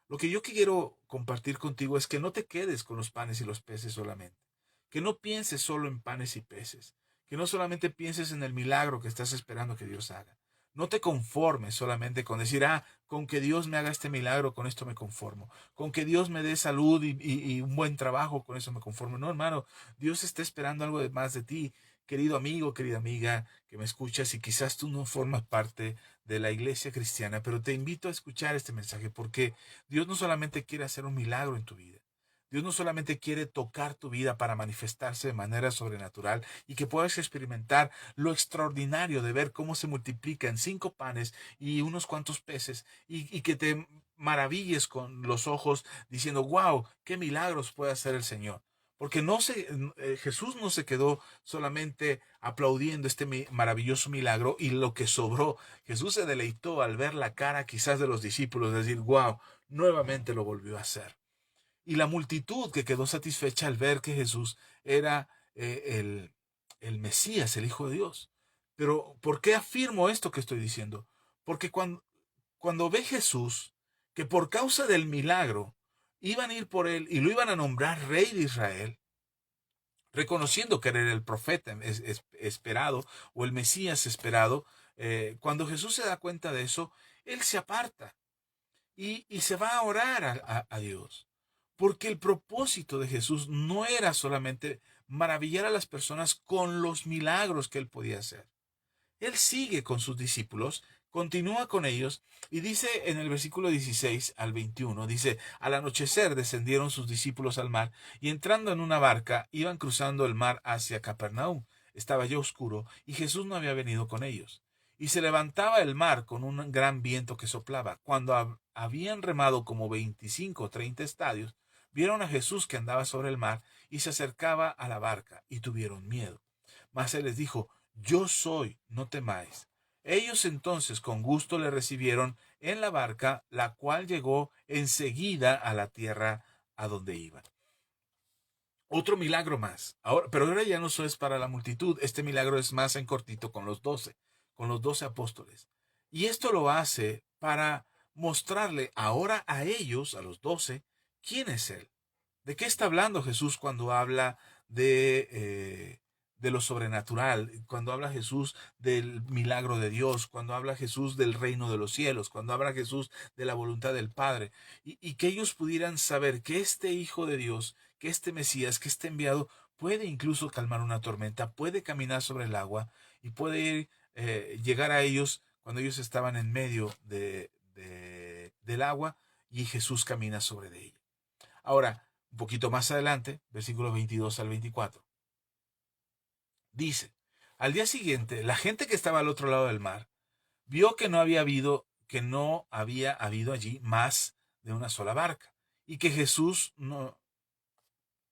Lo que yo quiero compartir contigo es que no te quedes con los panes y los peces solamente. Que no pienses solo en panes y peces. Que no solamente pienses en el milagro que estás esperando que Dios haga. No te conformes solamente con decir, con que Dios me haga este milagro, con esto me conformo. Con que Dios me dé salud y un buen trabajo, con eso me conformo. No, hermano, Dios está esperando algo más de ti. Querido amigo, querida amiga, que me escuchas y quizás tú no formas parte de la iglesia cristiana, pero te invito a escuchar este mensaje porque Dios no solamente quiere hacer un milagro en tu vida. Dios no solamente quiere tocar tu vida para manifestarse de manera sobrenatural y que puedas experimentar lo extraordinario de ver cómo se multiplican 5 panes y unos cuantos peces y que te maravilles con los ojos diciendo, wow, qué milagros puede hacer el Señor. Porque Jesús no se quedó solamente aplaudiendo este maravilloso milagro y lo que sobró. Jesús se deleitó al ver la cara quizás de los discípulos, decir, wow, nuevamente lo volvió a hacer. Y la multitud que quedó satisfecha al ver que Jesús era el Mesías, el Hijo de Dios. Pero ¿por qué afirmo esto que estoy diciendo? Porque cuando ve Jesús que por causa del milagro iban a ir por él y lo iban a nombrar rey de Israel, reconociendo que era el profeta esperado o el Mesías esperado, cuando Jesús se da cuenta de eso, él se aparta y se va a orar a Dios. Porque el propósito de Jesús no era solamente maravillar a las personas con los milagros que él podía hacer. Él sigue con sus discípulos, continúa con ellos y dice en el versículo 16 al 21, dice, al anochecer descendieron sus discípulos al mar y entrando en una barca iban cruzando el mar hacia Capernaum. Estaba ya oscuro y Jesús no había venido con ellos. Y se levantaba el mar con un gran viento que soplaba. Cuando habían remado como 25 o 30 estadios, vieron a Jesús que andaba sobre el mar y se acercaba a la barca y tuvieron miedo. Mas él les dijo, yo soy, no temáis. Ellos entonces con gusto le recibieron en la barca, la cual llegó enseguida a la tierra a donde iban. Otro milagro más. Ahora, pero ahora ya no solo es para la multitud. Este milagro es más en cortito con los 12 apóstoles. Y esto lo hace para mostrarle ahora a ellos, a los 12, quién es Él. ¿De qué está hablando Jesús cuando habla de lo sobrenatural? Cuando habla Jesús del milagro de Dios, cuando habla Jesús del reino de los cielos, cuando habla Jesús de la voluntad del Padre. Y que ellos pudieran saber que este Hijo de Dios, que este Mesías, que este enviado, puede incluso calmar una tormenta, puede caminar sobre el agua y puede llegar a ellos cuando ellos estaban en medio del agua y Jesús camina sobre de ella. Ahora, un poquito más adelante, versículos 22 al 24, dice, al día siguiente, la gente que estaba al otro lado del mar vio que no había habido allí más de una sola barca y que Jesús no,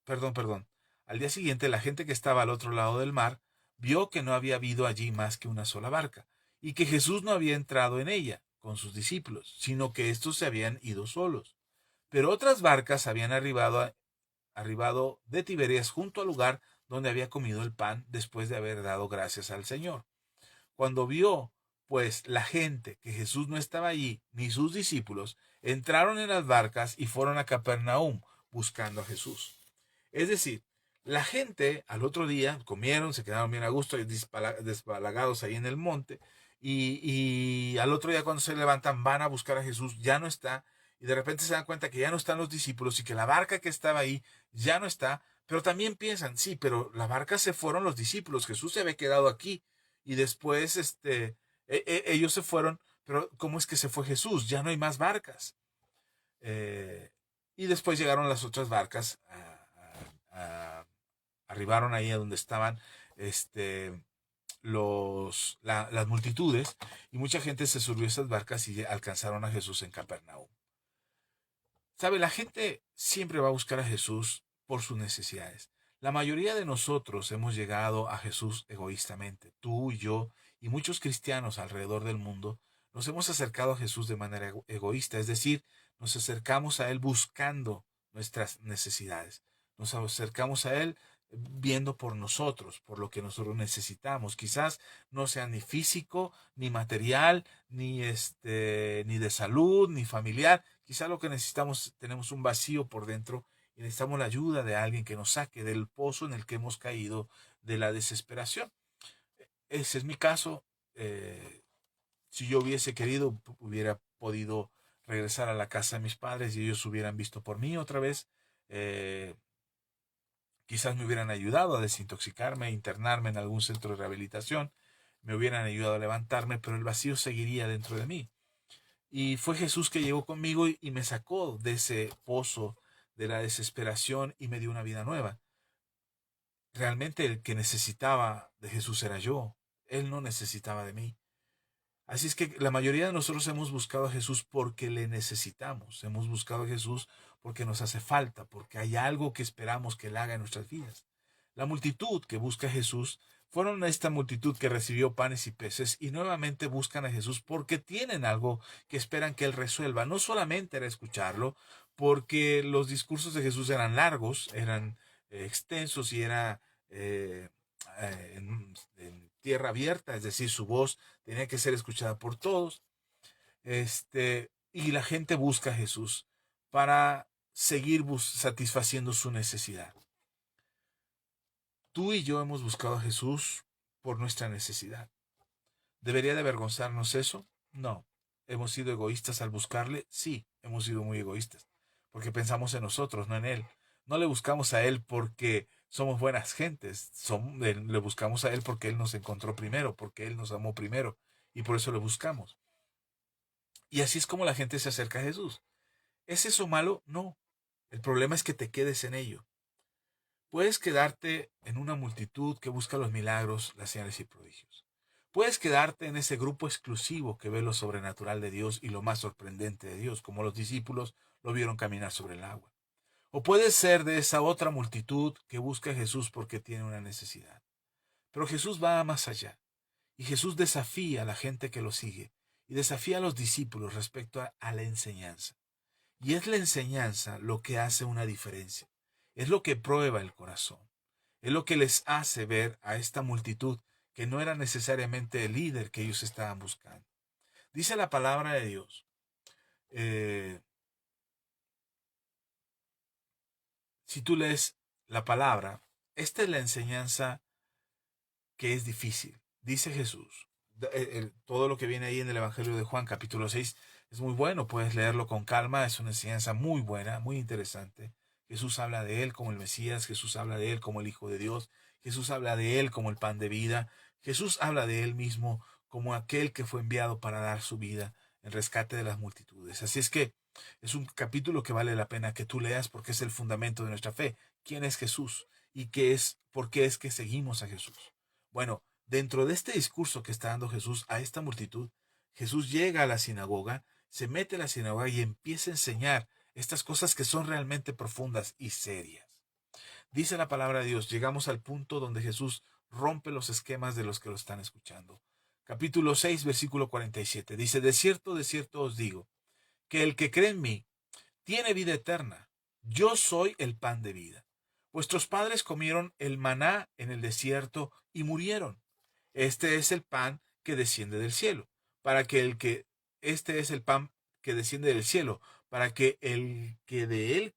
perdón, al día siguiente la gente que estaba al otro lado del mar vio que no había habido allí más que una sola barca y que Jesús no había entrado en ella con sus discípulos, sino que éstos se habían ido solos. Pero otras barcas habían arribado de Tiberias junto al lugar donde había comido el pan después de haber dado gracias al Señor. Cuando vio, pues, la gente que Jesús no estaba allí, ni sus discípulos, entraron en las barcas y fueron a Capernaum buscando a Jesús. Es decir, la gente al otro día comieron, se quedaron bien a gusto y despalagados ahí en el monte. Y al otro día cuando se levantan van a buscar a Jesús, ya no está. Y de repente se dan cuenta que ya no están los discípulos y que la barca que estaba ahí ya no está. Pero también piensan, sí, pero la barca se fueron los discípulos, Jesús se había quedado aquí. Y después ellos se fueron, pero ¿cómo es que se fue Jesús? Ya no hay más barcas. Y después llegaron las otras barcas, arribaron ahí a donde estaban las multitudes, y mucha gente se subió a esas barcas y alcanzaron a Jesús en Capernaum. ¿Sabe? La gente siempre va a buscar a Jesús por sus necesidades. La mayoría de nosotros hemos llegado a Jesús egoístamente. Tú y yo y muchos cristianos alrededor del mundo nos hemos acercado a Jesús de manera egoísta, es decir, nos acercamos a Él buscando nuestras necesidades. Nos acercamos a Él viendo por nosotros, por lo que nosotros necesitamos. Quizás no sea ni físico, ni material, ni de salud, ni familiar. Quizás lo que necesitamos, tenemos un vacío por dentro y necesitamos la ayuda de alguien que nos saque del pozo en el que hemos caído, de la desesperación. Ese es mi caso. Si yo hubiese querido, hubiera podido regresar a la casa de mis padres y ellos hubieran visto por mí otra vez. Quizás me hubieran ayudado a desintoxicarme, a internarme en algún centro de rehabilitación, me hubieran ayudado a levantarme, pero el vacío seguiría dentro de mí. Y fue Jesús que llegó conmigo y me sacó de ese pozo de la desesperación y me dio una vida nueva. Realmente el que necesitaba de Jesús era yo. Él no necesitaba de mí. Así es que la mayoría de nosotros hemos buscado a Jesús porque le necesitamos. Hemos buscado a Jesús porque nos hace falta, porque hay algo que esperamos que Él haga en nuestras vidas. La multitud que busca a Jesús fueron esta multitud que recibió panes y peces y nuevamente buscan a Jesús porque tienen algo que esperan que Él resuelva. No solamente era escucharlo, porque los discursos de Jesús eran largos, eran extensos y era en tierra abierta, es decir, su voz tenía que ser escuchada por todos. Y la gente busca a Jesús para seguir satisfaciendo su necesidad. Tú y yo hemos buscado a Jesús por nuestra necesidad. ¿Debería de avergonzarnos eso? No. ¿Hemos sido egoístas al buscarle? Sí, hemos sido muy egoístas, porque pensamos en nosotros, no en Él. No le buscamos a Él porque somos buenas gentes, le buscamos a Él porque Él nos encontró primero, porque Él nos amó primero, y por eso le buscamos. Y así es como la gente se acerca a Jesús. ¿Es eso malo? No. El problema es que te quedes en ello. Puedes quedarte en una multitud que busca los milagros, las señales y prodigios. Puedes quedarte en ese grupo exclusivo que ve lo sobrenatural de Dios y lo más sorprendente de Dios, como los discípulos lo vieron caminar sobre el agua. O puedes ser de esa otra multitud que busca a Jesús porque tiene una necesidad. Pero Jesús va más allá. Y Jesús desafía a la gente que lo sigue y desafía a los discípulos respecto a la enseñanza. Y es la enseñanza lo que hace una diferencia. Es lo que prueba el corazón. Es lo que les hace ver a esta multitud que no era necesariamente el líder que ellos estaban buscando. Dice la palabra de Dios. Si tú lees la palabra, esta es la enseñanza que es difícil. Dice Jesús. Todo lo que viene ahí en el Evangelio de Juan, capítulo 6, es muy bueno. Puedes leerlo con calma. Es una enseñanza muy buena, muy interesante. Jesús habla de él como el Mesías. Jesús habla de él como el Hijo de Dios. Jesús habla de él como el pan de vida. Jesús habla de él mismo como aquel que fue enviado para dar su vida en rescate de las multitudes. Así es que es un capítulo que vale la pena que tú leas porque es el fundamento de nuestra fe. ¿Quién es Jesús? ¿Y por qué es que seguimos a Jesús? Bueno, dentro de este discurso que está dando Jesús a esta multitud, Jesús llega a la sinagoga, se mete a la sinagoga y empieza a enseñar estas cosas que son realmente profundas y serias. Dice la palabra de Dios, llegamos al punto donde Jesús rompe los esquemas de los que lo están escuchando. Capítulo 6, versículo 47. Dice, de cierto os digo, que el que cree en mí tiene vida eterna. Yo soy el pan de vida. Vuestros padres comieron el maná en el desierto y murieron. Este es el pan que desciende del cielo, este es el pan que desciende del cielo, para que el que de él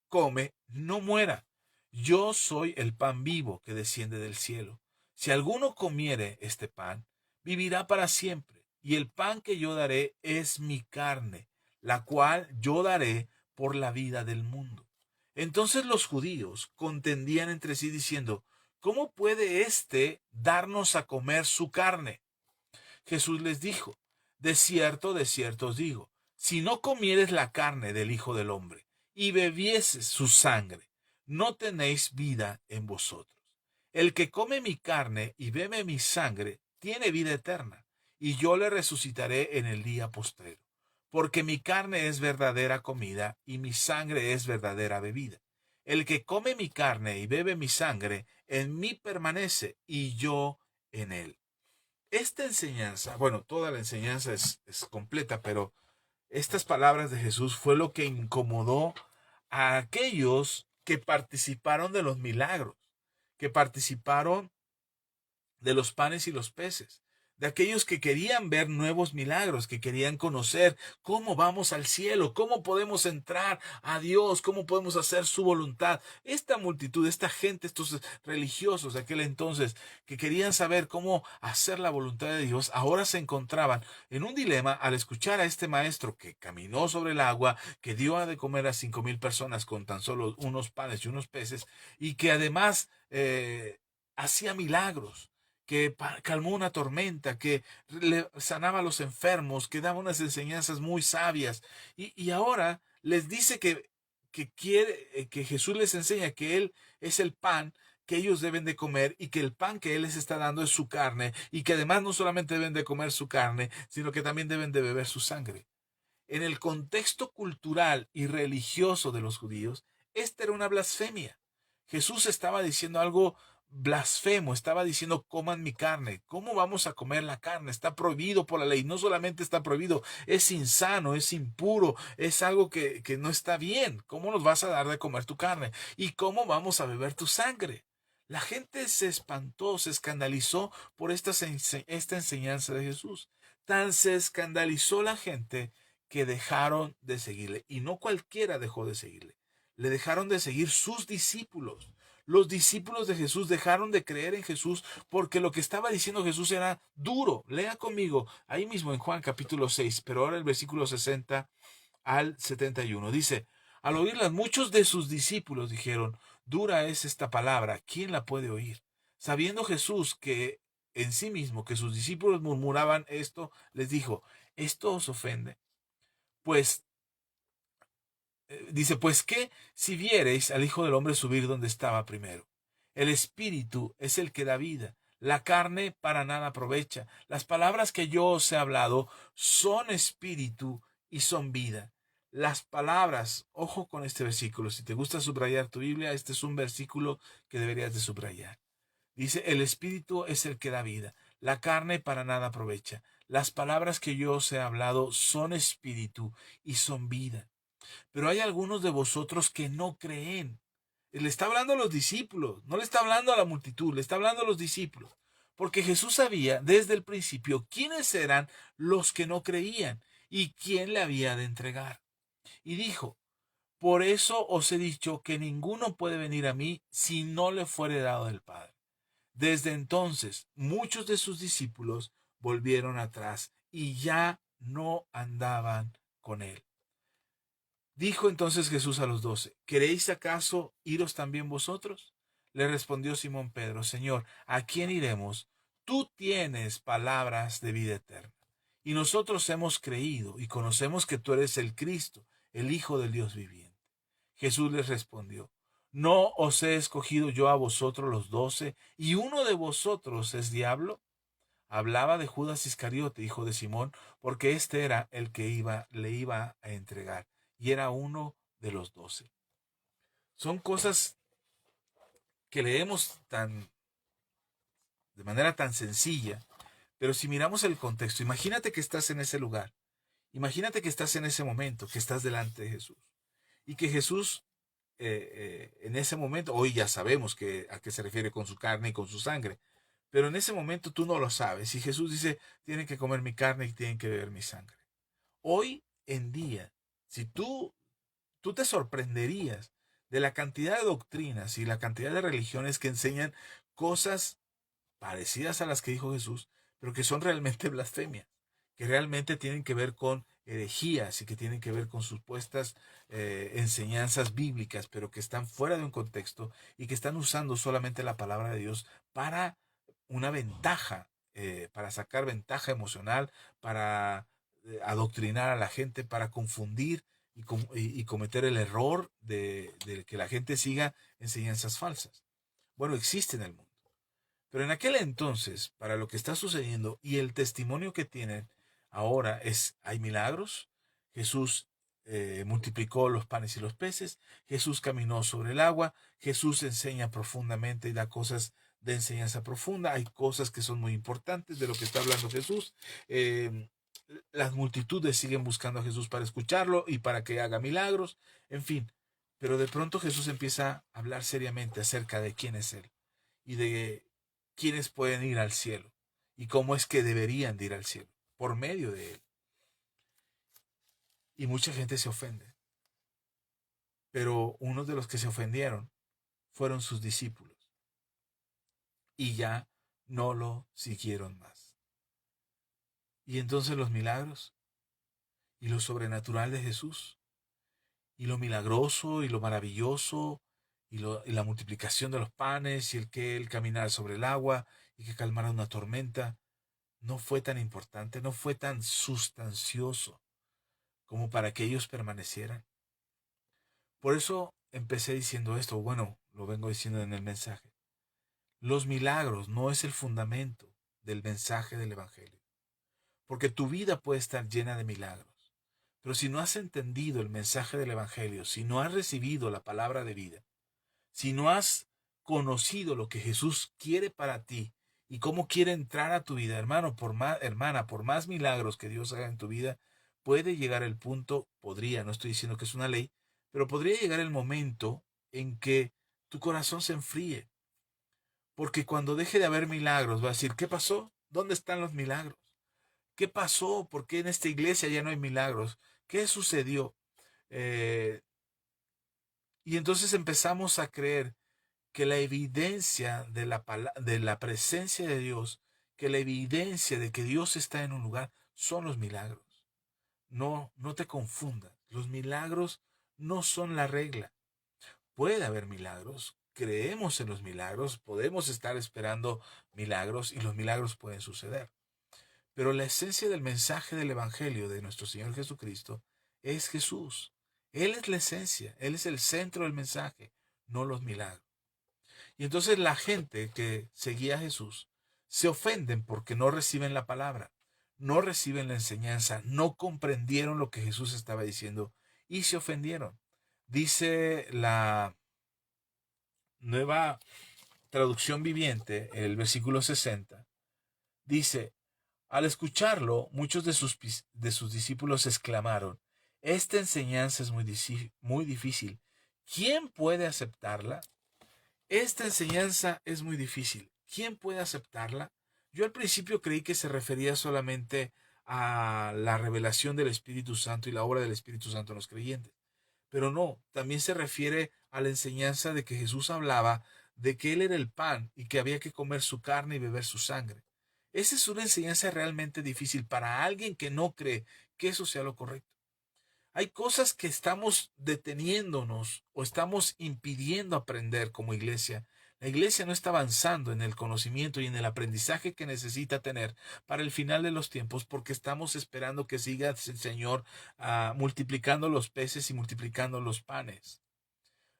come no muera. Yo soy el pan vivo que desciende del cielo. Si alguno comiere este pan, vivirá para siempre. Y el pan que yo daré es mi carne, la cual yo daré por la vida del mundo. Entonces los judíos contendían entre sí diciendo, ¿cómo puede éste darnos a comer su carne? Jesús les dijo, de cierto os digo, si no comieres la carne del Hijo del Hombre y bebieses su sangre, no tenéis vida en vosotros. El que come mi carne y bebe mi sangre tiene vida eterna, y yo le resucitaré en el día postrero. Porque mi carne es verdadera comida y mi sangre es verdadera bebida. El que come mi carne y bebe mi sangre, en mí permanece y yo en él. Esta enseñanza, bueno, toda la enseñanza es completa, pero estas palabras de Jesús fue lo que incomodó a aquellos que participaron de los milagros, que participaron de los panes y los peces, de aquellos que querían ver nuevos milagros, que querían conocer cómo vamos al cielo, cómo podemos entrar a Dios, cómo podemos hacer su voluntad. Esta multitud, esta gente, estos religiosos de aquel entonces, que querían saber cómo hacer la voluntad de Dios, ahora se encontraban en un dilema al escuchar a este maestro que caminó sobre el agua, que dio a de comer a 5,000 personas con tan solo unos panes y unos peces, y que además hacía milagros, que calmó una tormenta, que sanaba a los enfermos, que daba unas enseñanzas muy sabias. Y ahora les dice que Jesús les enseña que Él es el pan que ellos deben de comer y que el pan que Él les está dando es su carne y que además no solamente deben de comer su carne, sino que también deben de beber su sangre. En el contexto cultural y religioso de los judíos, esta era una blasfemia. Jesús estaba diciendo algo blasfemo, estaba diciendo coman mi carne. ¿Cómo vamos a comer la carne? Está prohibido por la ley. No solamente está prohibido, es insano, es impuro, es algo que no está bien. ¿Cómo nos vas a dar de comer tu carne? ¿Y cómo vamos a beber tu sangre? La gente se espantó, se escandalizó por esta enseñanza de Jesús. Tan se escandalizó la gente que dejaron de seguirle. Y no cualquiera dejó de seguirle. Le dejaron de seguir sus discípulos. Los discípulos de Jesús dejaron de creer en Jesús porque lo que estaba diciendo Jesús era duro. Lea conmigo, ahí mismo en Juan capítulo 6, pero ahora el versículo 60 al 71. Dice, al oírlas, muchos de sus discípulos dijeron, dura es esta palabra, ¿quién la puede oír? Sabiendo Jesús que en sí mismo, que sus discípulos murmuraban esto, les dijo, ¿esto os ofende? Pues, dice, pues qué si viereis al Hijo del Hombre subir donde estaba primero. El Espíritu es el que da vida. La carne para nada aprovecha. Las palabras que yo os he hablado son espíritu y son vida. Las palabras, ojo con este versículo, si te gusta subrayar tu Biblia, este es un versículo que deberías de subrayar. Dice, el Espíritu es el que da vida. La carne para nada aprovecha. Las palabras que yo os he hablado son espíritu y son vida. Pero hay algunos de vosotros que no creen. Le está hablando a los discípulos, no le está hablando a la multitud, le está hablando a los discípulos. Porque Jesús sabía desde el principio quiénes eran los que no creían y quién le había de entregar. Y dijo, por eso os he dicho que ninguno puede venir a mí si no le fuere dado del Padre. Desde entonces, muchos de sus discípulos volvieron atrás y ya no andaban con él. Dijo entonces Jesús a los 12, ¿queréis acaso iros también vosotros? Le respondió Simón Pedro, Señor, ¿a quién iremos? Tú tienes palabras de vida eterna. Y nosotros hemos creído y conocemos que tú eres el Cristo, el Hijo del Dios viviente. Jesús les respondió, ¿no os he escogido yo a vosotros los 12, y uno de vosotros es diablo? Hablaba de Judas Iscariote, hijo de Simón, porque este era el que le iba a entregar, y era uno de los 12. Son cosas que leemos de manera tan sencilla, pero si miramos el contexto, imagínate que estás en ese lugar, imagínate que estás en ese momento, que estás delante de Jesús, y que Jesús en ese momento, hoy ya sabemos a qué se refiere con su carne y con su sangre, pero en ese momento tú no lo sabes. Y Jesús dice, tienen que comer mi carne y tienen que beber mi sangre. Hoy en día, si tú te sorprenderías de la cantidad de doctrinas y la cantidad de religiones que enseñan cosas parecidas a las que dijo Jesús, pero que son realmente blasfemias, que realmente tienen que ver con herejías y que tienen que ver con supuestas enseñanzas bíblicas, pero que están fuera de un contexto y que están usando solamente la palabra de Dios para una ventaja, para sacar ventaja emocional, para adoctrinar a la gente, para confundir y cometer el error de que la gente siga enseñanzas falsas. Bueno, existe en el mundo. Pero en aquel entonces, para lo que está sucediendo y el testimonio que tienen ahora es, hay milagros. Jesús multiplicó los panes y los peces. Jesús caminó sobre el agua. Jesús enseña profundamente y da cosas de enseñanza profunda. Hay cosas que son muy importantes de lo que está hablando Jesús. Eh, las multitudes siguen buscando a Jesús para escucharlo y para que haga milagros. En fin, pero de pronto Jesús empieza a hablar seriamente acerca de quién es Él y de quiénes pueden ir al cielo y cómo es que deberían de ir al cielo por medio de Él. Y mucha gente se ofende, pero unos de los que se ofendieron fueron sus discípulos y ya no lo siguieron más. Y entonces los milagros y lo sobrenatural de Jesús y lo milagroso y lo maravilloso y la multiplicación de los panes y el que Él caminara sobre el agua y que calmara una tormenta, no fue tan importante, no fue tan sustancioso como para que ellos permanecieran. Por eso empecé diciendo esto, bueno, lo vengo diciendo en el mensaje. Los milagros no es el fundamento del mensaje del Evangelio, porque tu vida puede estar llena de milagros, pero si no has entendido el mensaje del Evangelio, si no has recibido la palabra de vida, si no has conocido lo que Jesús quiere para ti y cómo quiere entrar a tu vida, hermana, por más milagros que Dios haga en tu vida, puede llegar el punto, no estoy diciendo que es una ley, pero podría llegar el momento en que tu corazón se enfríe. Porque cuando deje de haber milagros, va a decir, ¿qué pasó? ¿Dónde están los milagros? ¿Qué pasó? ¿Por qué en esta iglesia ya no hay milagros? ¿Qué sucedió? Eh, y entonces empezamos a creer que la evidencia de la presencia de Dios, que la evidencia de que Dios está en un lugar, son los milagros. No, no te confundas. Los milagros no son la regla. Puede haber milagros. Creemos en los milagros. Podemos estar esperando milagros y los milagros pueden suceder. Pero la esencia del mensaje del Evangelio de nuestro Señor Jesucristo es Jesús. Él es la esencia. Él es el centro del mensaje, no los milagros. Y entonces la gente que seguía a Jesús se ofenden porque no reciben la palabra, no reciben la enseñanza, no comprendieron lo que Jesús estaba diciendo y se ofendieron. Dice la nueva traducción viviente, el versículo 60, Dice, al escucharlo, muchos de sus discípulos exclamaron, esta enseñanza es muy difícil. ¿Quién puede aceptarla? Esta enseñanza es muy difícil. ¿Quién puede aceptarla? Yo al principio creí que se refería solamente a la revelación del Espíritu Santo y la obra del Espíritu Santo en los creyentes. Pero no, también se refiere a la enseñanza de que Jesús hablaba de que Él era el pan y que había que comer su carne y beber su sangre. Esa es una enseñanza realmente difícil para alguien que no cree que eso sea lo correcto. Hay cosas que estamos deteniéndonos o estamos impidiendo aprender como iglesia. La iglesia no está avanzando en el conocimiento y en el aprendizaje que necesita tener para el final de los tiempos porque estamos esperando que siga el Señor multiplicando los peces y multiplicando los panes.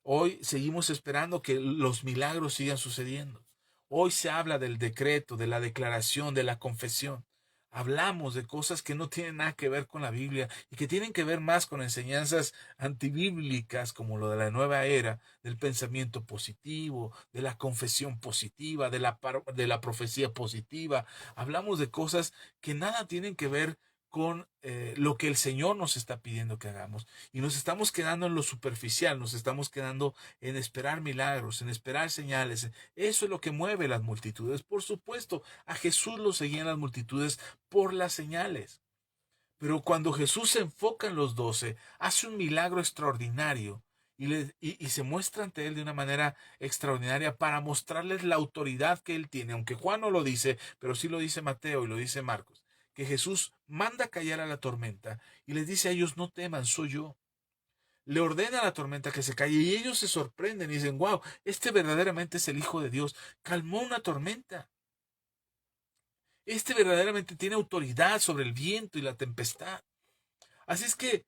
Hoy seguimos esperando que los milagros sigan sucediendo. Hoy se habla del decreto, de la declaración, de la confesión. Hablamos de cosas que no tienen nada que ver con la Biblia y que tienen que ver más con enseñanzas antibíblicas como lo de la nueva era, del pensamiento positivo, de la confesión positiva, de la profecía positiva. Hablamos de cosas que nada tienen que ver con lo que el Señor nos está pidiendo que hagamos. Y nos estamos quedando en lo superficial, nos estamos quedando en esperar milagros, en esperar señales. Eso es lo que mueve las multitudes. Por supuesto, a Jesús lo seguían las multitudes por las señales. Pero cuando Jesús se enfoca en los 12, hace un milagro extraordinario y se muestra ante él de una manera extraordinaria para mostrarles la autoridad que él tiene, aunque Juan no lo dice, pero sí lo dice Mateo y lo dice Marcos, que Jesús manda callar a la tormenta y les dice a ellos, no teman, soy yo. Le ordena a la tormenta que se calle y ellos se sorprenden y dicen, wow, este verdaderamente es el Hijo de Dios, calmó una tormenta. Este verdaderamente tiene autoridad sobre el viento y la tempestad. Así es que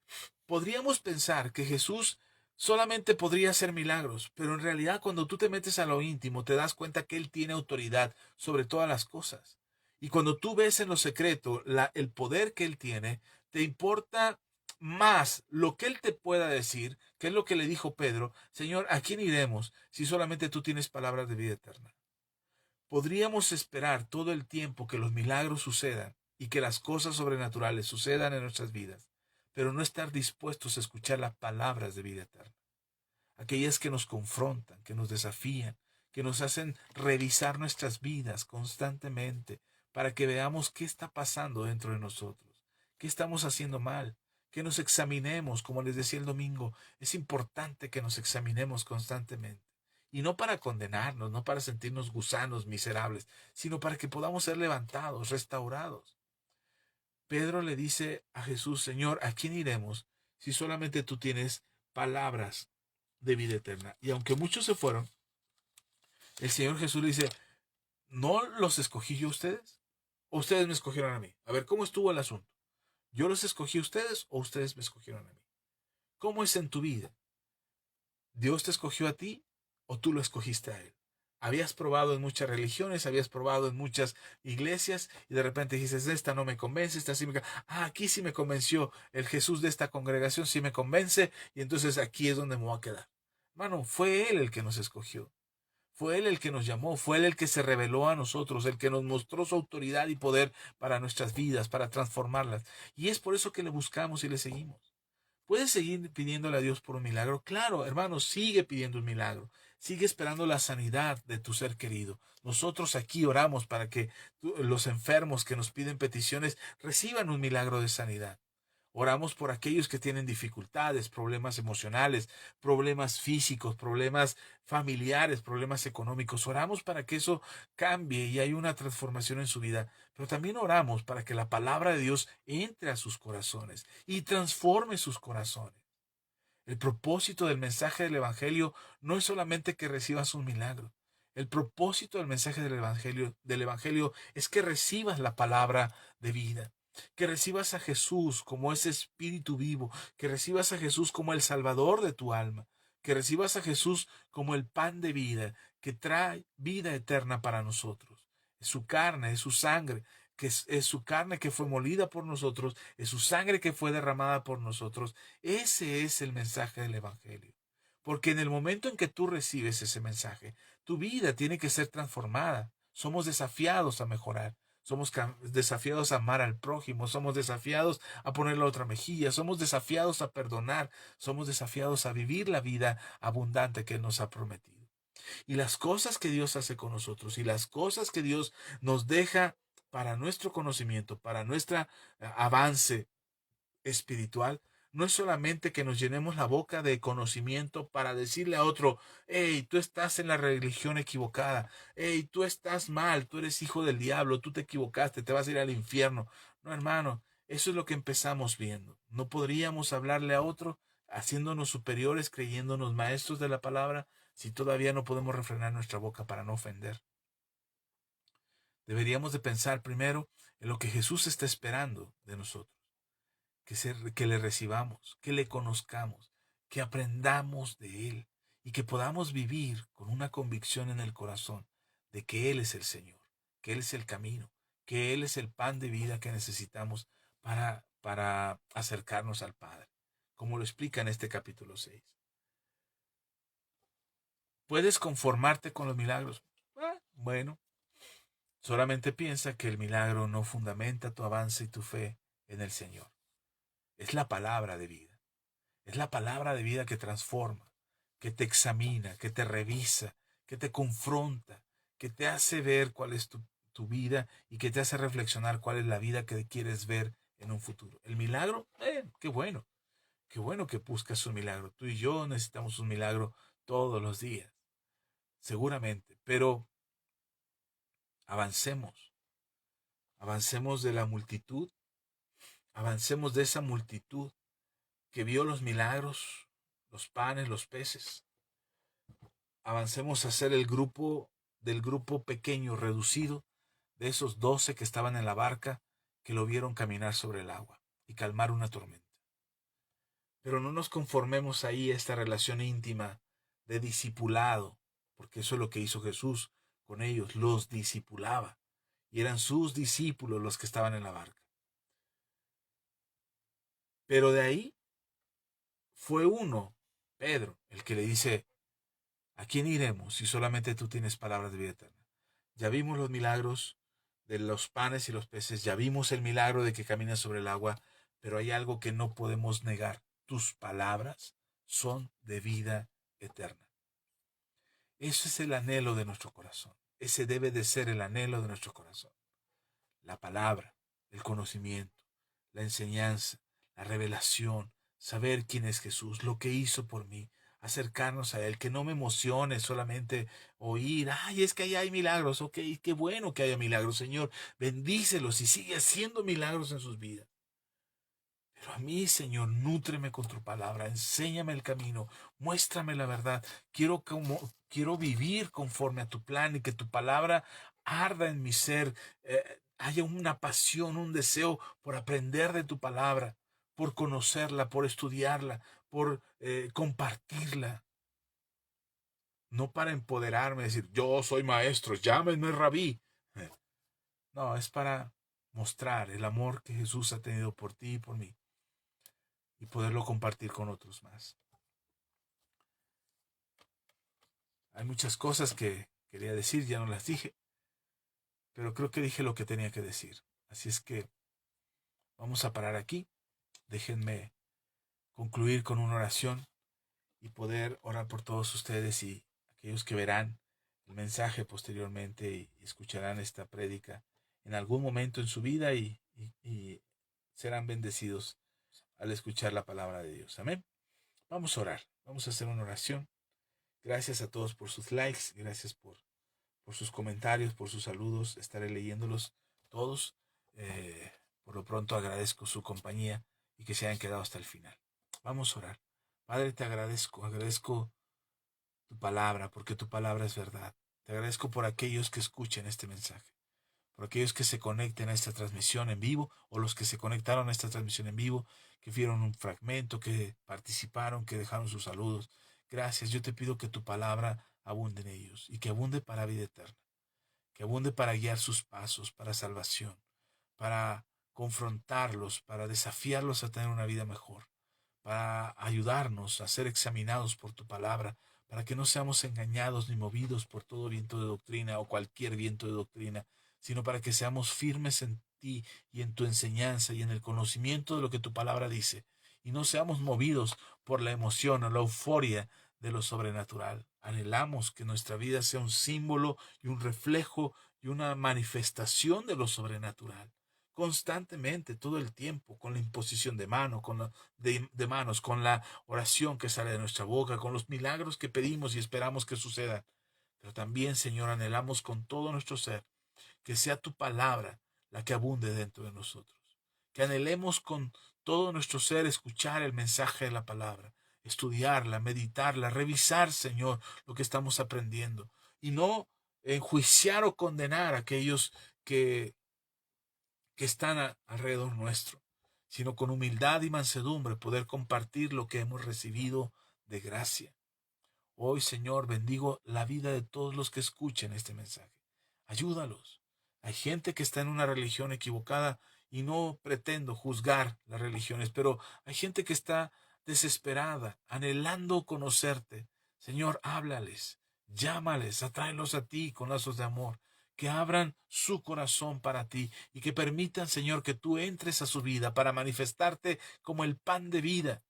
podríamos pensar que Jesús solamente podría hacer milagros, pero en realidad cuando tú te metes a lo íntimo te das cuenta que Él tiene autoridad sobre todas las cosas. Y cuando tú ves en lo secreto el poder que Él tiene, te importa más lo que Él te pueda decir, que es lo que le dijo Pedro, Señor, ¿a quién iremos si solamente tú tienes palabras de vida eterna? Podríamos esperar todo el tiempo que los milagros sucedan y que las cosas sobrenaturales sucedan en nuestras vidas, pero no estar dispuestos a escuchar las palabras de vida eterna, aquellas que nos confrontan, que nos desafían, que nos hacen revisar nuestras vidas constantemente para que veamos qué está pasando dentro de nosotros, qué estamos haciendo mal, que nos examinemos, como les decía el domingo, es importante que nos examinemos constantemente. Y no para condenarnos, no para sentirnos gusanos miserables, sino para que podamos ser levantados, restaurados. Pedro le dice a Jesús, Señor, ¿a quién iremos si solamente tú tienes palabras de vida eterna? Y aunque muchos se fueron, el Señor Jesús le dice, ¿no los escogí yo a ustedes? ¿O ustedes me escogieron a mí? A ver, ¿cómo estuvo el asunto? ¿Yo los escogí a ustedes o ustedes me escogieron a mí? ¿Cómo es en tu vida? ¿Dios te escogió a ti o tú lo escogiste a Él? Habías probado en muchas religiones, habías probado en muchas iglesias y de repente dices, esta no me convence, esta sí me... aquí sí me convenció, el Jesús de esta congregación sí me convence y entonces aquí es donde me voy a quedar. Hermano, fue Él el que nos escogió. Fue Él el que nos llamó, fue Él el que se reveló a nosotros, el que nos mostró su autoridad y poder para nuestras vidas, para transformarlas. Y es por eso que le buscamos y le seguimos. ¿Puedes seguir pidiéndole a Dios por un milagro? Claro, hermano, sigue pidiendo un milagro. Sigue esperando la sanidad de tu ser querido. Nosotros aquí oramos para que los enfermos que nos piden peticiones reciban un milagro de sanidad. Oramos por aquellos que tienen dificultades, problemas emocionales, problemas físicos, problemas familiares, problemas económicos. Oramos para que eso cambie y haya una transformación en su vida. Pero también oramos para que la palabra de Dios entre a sus corazones y transforme sus corazones. El propósito del mensaje del Evangelio no es solamente que recibas un milagro. El propósito del mensaje del Evangelio es que recibas la palabra de vida, que recibas a Jesús como ese espíritu vivo, que recibas a Jesús como el Salvador de tu alma, que recibas a Jesús como el pan de vida, que trae vida eterna para nosotros. Es su carne, es su sangre, que es su carne que fue molida por nosotros, es su sangre que fue derramada por nosotros. Ese es el mensaje del Evangelio. Porque en el momento en que tú recibes ese mensaje, tu vida tiene que ser transformada. Somos desafiados a mejorar. Somos desafiados a amar al prójimo, somos desafiados a poner la otra mejilla, somos desafiados a perdonar, somos desafiados a vivir la vida abundante que Él nos ha prometido. Y las cosas que Dios hace con nosotros y las cosas que Dios nos deja para nuestro conocimiento, para nuestro avance espiritual, no es solamente que nos llenemos la boca de conocimiento para decirle a otro, hey, tú estás en la religión equivocada, hey, tú estás mal, tú eres hijo del diablo, tú te equivocaste, te vas a ir al infierno. No, hermano, eso es lo que empezamos viendo. No podríamos hablarle a otro haciéndonos superiores, creyéndonos maestros de la palabra, si todavía no podemos refrenar nuestra boca para no ofender. Deberíamos de pensar primero en lo que Jesús está esperando de nosotros. Que le recibamos, que le conozcamos, que aprendamos de Él y que podamos vivir con una convicción en el corazón de que Él es el Señor, que Él es el camino, que Él es el pan de vida que necesitamos para acercarnos al Padre, como lo explica en este capítulo 6. ¿Puedes conformarte con los milagros? Bueno, solamente piensa que el milagro no fundamenta tu avance y tu fe en el Señor. Es la palabra de vida. Es la palabra de vida que transforma, que te examina, que te revisa, que te confronta, que te hace ver cuál es tu vida y que te hace reflexionar cuál es la vida que quieres ver en un futuro. El milagro, qué bueno que buscas un milagro. Tú y yo necesitamos un milagro todos los días, seguramente, pero avancemos, avancemos de la multitud, avancemos de esa multitud que vio los milagros, los panes, los peces. Avancemos a ser el grupo del grupo pequeño, reducido, de esos 12 que estaban en la barca, que lo vieron caminar sobre el agua y calmar una tormenta. Pero no nos conformemos ahí a esta relación íntima de discipulado, porque eso es lo que hizo Jesús con ellos, los discipulaba, y eran sus discípulos los que estaban en la barca. Pero de ahí fue uno, Pedro, el que le dice, ¿a quién iremos si solamente tú tienes palabras de vida eterna? Ya vimos los milagros de los panes y los peces, ya vimos el milagro de que caminas sobre el agua, pero hay algo que no podemos negar. Tus palabras son de vida eterna. Ese es el anhelo de nuestro corazón. Ese debe de ser el anhelo de nuestro corazón. La palabra, el conocimiento, la enseñanza, la revelación, saber quién es Jesús, lo que hizo por mí, acercarnos a Él, que no me emocione solamente oír, ay, es que ahí hay milagros, ok, qué bueno que haya milagros, Señor, bendícelos y sigue haciendo milagros en sus vidas. Pero a mí, Señor, nútreme con tu palabra, enséñame el camino, muéstrame la verdad. Quiero vivir conforme a tu plan y que tu palabra arda en mi ser. Haya una pasión, un deseo por aprender de tu palabra, por conocerla, por estudiarla, por compartirla. No para empoderarme, decir, yo soy maestro, llámenme rabí. No, es para mostrar el amor que Jesús ha tenido por ti y por mí, y poderlo compartir con otros más. Hay muchas cosas que quería decir, ya no las dije, pero creo que dije lo que tenía que decir. Así es que vamos a parar aquí. Déjenme concluir con una oración y poder orar por todos ustedes y aquellos que verán el mensaje posteriormente y escucharán esta prédica en algún momento en su vida y serán bendecidos al escuchar la palabra de Dios. Amén. Vamos a orar, vamos a hacer una oración. Gracias a todos por sus likes, gracias por sus comentarios, por sus saludos. Estaré leyéndolos todos. Por lo pronto agradezco su compañía y que se hayan quedado hasta el final. Vamos a orar. Padre, te agradezco tu palabra, porque tu palabra es verdad. Te agradezco por aquellos que escuchen este mensaje, por aquellos que se conecten a esta transmisión en vivo o los que se conectaron a esta transmisión en vivo, que vieron un fragmento, que participaron, que dejaron sus saludos. Gracias, yo te pido que tu palabra abunde en ellos y que abunde para vida eterna, que abunde para guiar sus pasos, para salvación, para confrontarlos, para desafiarlos a tener una vida mejor, para ayudarnos a ser examinados por tu palabra, para que no seamos engañados ni movidos por todo viento de doctrina o cualquier viento de doctrina, sino para que seamos firmes en ti y en tu enseñanza y en el conocimiento de lo que tu palabra dice, y no seamos movidos por la emoción o la euforia de lo sobrenatural. Anhelamos que nuestra vida sea un símbolo y un reflejo y una manifestación de lo sobrenatural. Constantemente, todo el tiempo, con la imposición de mano, de manos, con la oración que sale de nuestra boca, con los milagros que pedimos y esperamos que sucedan. Pero también, Señor, anhelamos con todo nuestro ser que sea tu palabra la que abunde dentro de nosotros. Que anhelemos con todo nuestro ser escuchar el mensaje de la palabra, estudiarla, meditarla, revisar, Señor, lo que estamos aprendiendo. Y no enjuiciar o condenar a aquellos que están alrededor nuestro, sino con humildad y mansedumbre poder compartir lo que hemos recibido de gracia. Hoy, Señor, bendigo la vida de todos los que escuchen este mensaje. Ayúdalos. Hay gente que está en una religión equivocada y no pretendo juzgar las religiones, pero hay gente que está desesperada, anhelando conocerte. Señor, háblales, llámales, atráelos a ti con lazos de amor, que abran su corazón para ti y que permitan, Señor, que tú entres a su vida para manifestarte como el pan de vida,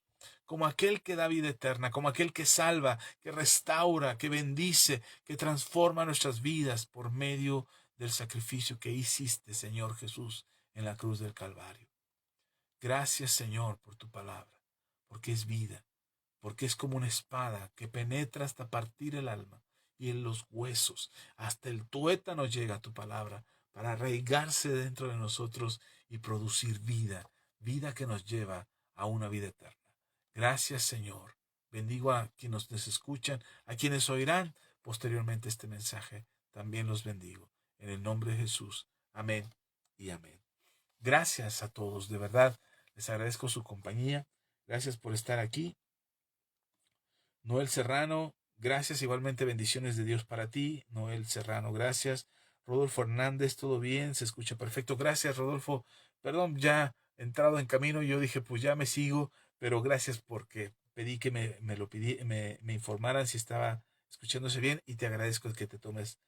como aquel que da vida eterna, como aquel que salva, que restaura, que bendice, que transforma nuestras vidas por medio del sacrificio que hiciste, Señor Jesús, en la cruz del Calvario. Gracias, Señor, por tu palabra, porque es vida, porque es como una espada que penetra hasta partir el alma y en los huesos, hasta el tuétano llega tu palabra para arraigarse dentro de nosotros y producir vida, vida que nos lleva a una vida eterna. Gracias, Señor. Bendigo a quienes nos escuchan, a quienes oirán posteriormente este mensaje. También los bendigo. En el nombre de Jesús. Amén y amén. Gracias a todos, de verdad. Les agradezco su compañía. Gracias por estar aquí. Noel Serrano, gracias. Igualmente bendiciones de Dios para ti. Noel Serrano, gracias. Rodolfo Hernández, todo bien, se escucha perfecto. Gracias, Rodolfo. Perdón, ya entrado en camino, yo dije, pues ya me sigo, pero gracias porque pedí que me informaran si estaba escuchándose bien y te agradezco que te tomes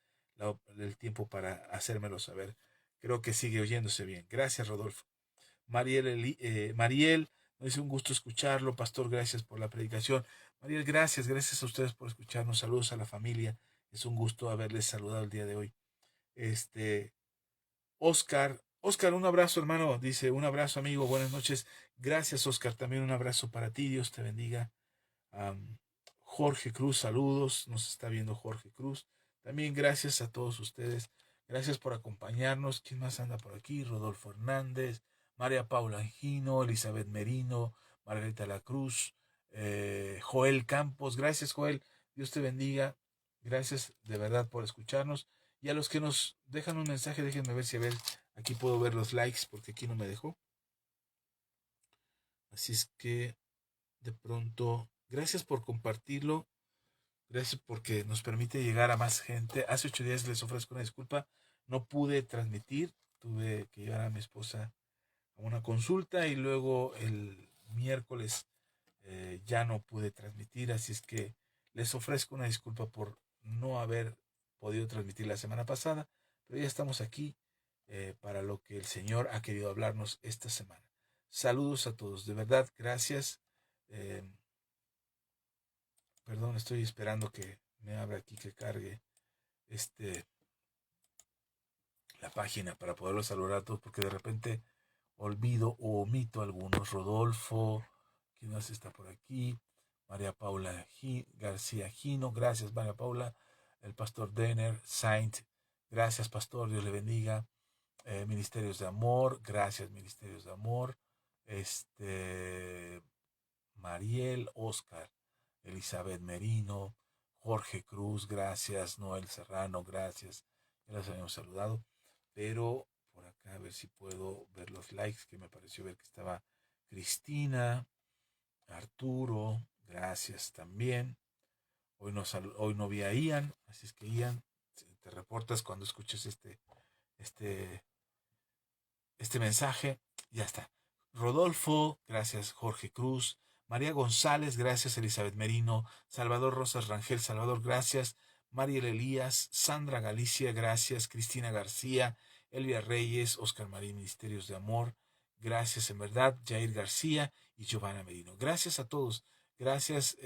el tiempo para hacérmelo saber. Creo que sigue oyéndose bien. Gracias, Rodolfo. Mariel, es un gusto escucharlo. Pastor, gracias por la predicación. Mariel, gracias a ustedes por escucharnos. Saludos a la familia. Es un gusto haberles saludado el día de hoy. Oscar, un abrazo, hermano. Dice, un abrazo, amigo. Buenas noches. Gracias, Oscar. También un abrazo para ti. Dios te bendiga. Jorge Cruz, saludos. Nos está viendo Jorge Cruz. También gracias a todos ustedes. Gracias por acompañarnos. ¿Quién más anda por aquí? Rodolfo Hernández, María Paula Angino, Elizabeth Merino, Margarita La Cruz, Joel Campos. Gracias, Joel. Dios te bendiga. Gracias de verdad por escucharnos. Y a los que nos dejan un mensaje, déjenme ver si aquí puedo ver los likes porque aquí no me dejó. Así es que de pronto, gracias por compartirlo. Gracias porque nos permite llegar a más gente. Hace 8 días les ofrezco una disculpa. No pude transmitir. Tuve que llevar a mi esposa a una consulta y luego el miércoles ya no pude transmitir. Así es que les ofrezco una disculpa por no haber podido transmitir la semana pasada. Pero ya estamos aquí para lo que el Señor ha querido hablarnos esta semana. Saludos a todos. De verdad, gracias. Perdón, estoy esperando que me abra aquí, que cargue la página para poderlos saludar a todos, porque de repente olvido o omito algunos. Rodolfo, ¿quién más está por aquí? María Paula García Gino, gracias María Paula. El pastor Denner Saint, gracias pastor, Dios le bendiga. Ministerios de Amor, gracias Ministerios de Amor. Mariel, Oscar, Elizabeth Merino, Jorge Cruz, gracias, Noel Serrano, gracias, ya las habíamos saludado, pero por acá a ver si puedo ver los likes, que me pareció ver que estaba Cristina, Arturo, gracias también. Hoy no vi a Ian, así es que Ian, te reportas cuando escuches este mensaje, ya está. Rodolfo, gracias Jorge Cruz, María González, gracias Elizabeth Merino, Salvador Rosas Rangel, Salvador, gracias, Mariel Elías, Sandra Galicia, gracias, Cristina García, Elvia Reyes, Oscar Marín, Ministerios de Amor. Gracias en verdad, Jair García y Giovanna Merino. Gracias a todos. Gracias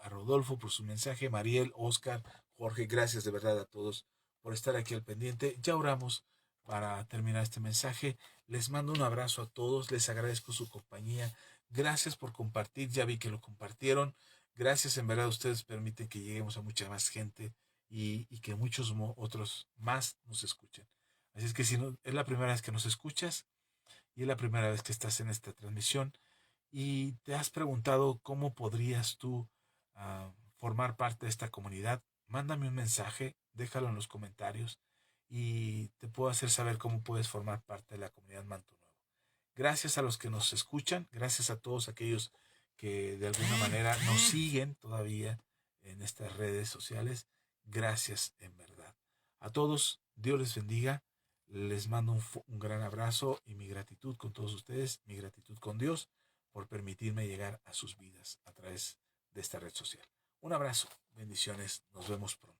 a Rodolfo por su mensaje, Mariel, Oscar, Jorge. Gracias de verdad a todos por estar aquí al pendiente. Ya oramos para terminar este mensaje. Les mando un abrazo a todos. Les agradezco su compañía. Gracias por compartir. Ya vi que lo compartieron. Gracias, en verdad, ustedes permiten que lleguemos a mucha más gente y que muchos otros más nos escuchen. Así es que si no, es la primera vez que nos escuchas y es la primera vez que estás en esta transmisión y te has preguntado cómo podrías tú formar parte de esta comunidad, mándame un mensaje, déjalo en los comentarios y te puedo hacer saber cómo puedes formar parte de la comunidad Manto Nuevo. Gracias a los que nos escuchan, gracias a todos aquellos que de alguna manera nos siguen todavía en estas redes sociales. Gracias en verdad. A todos, Dios les bendiga. Les mando un gran abrazo y mi gratitud con todos ustedes, mi gratitud con Dios por permitirme llegar a sus vidas a través de esta red social. Un abrazo, bendiciones, nos vemos pronto.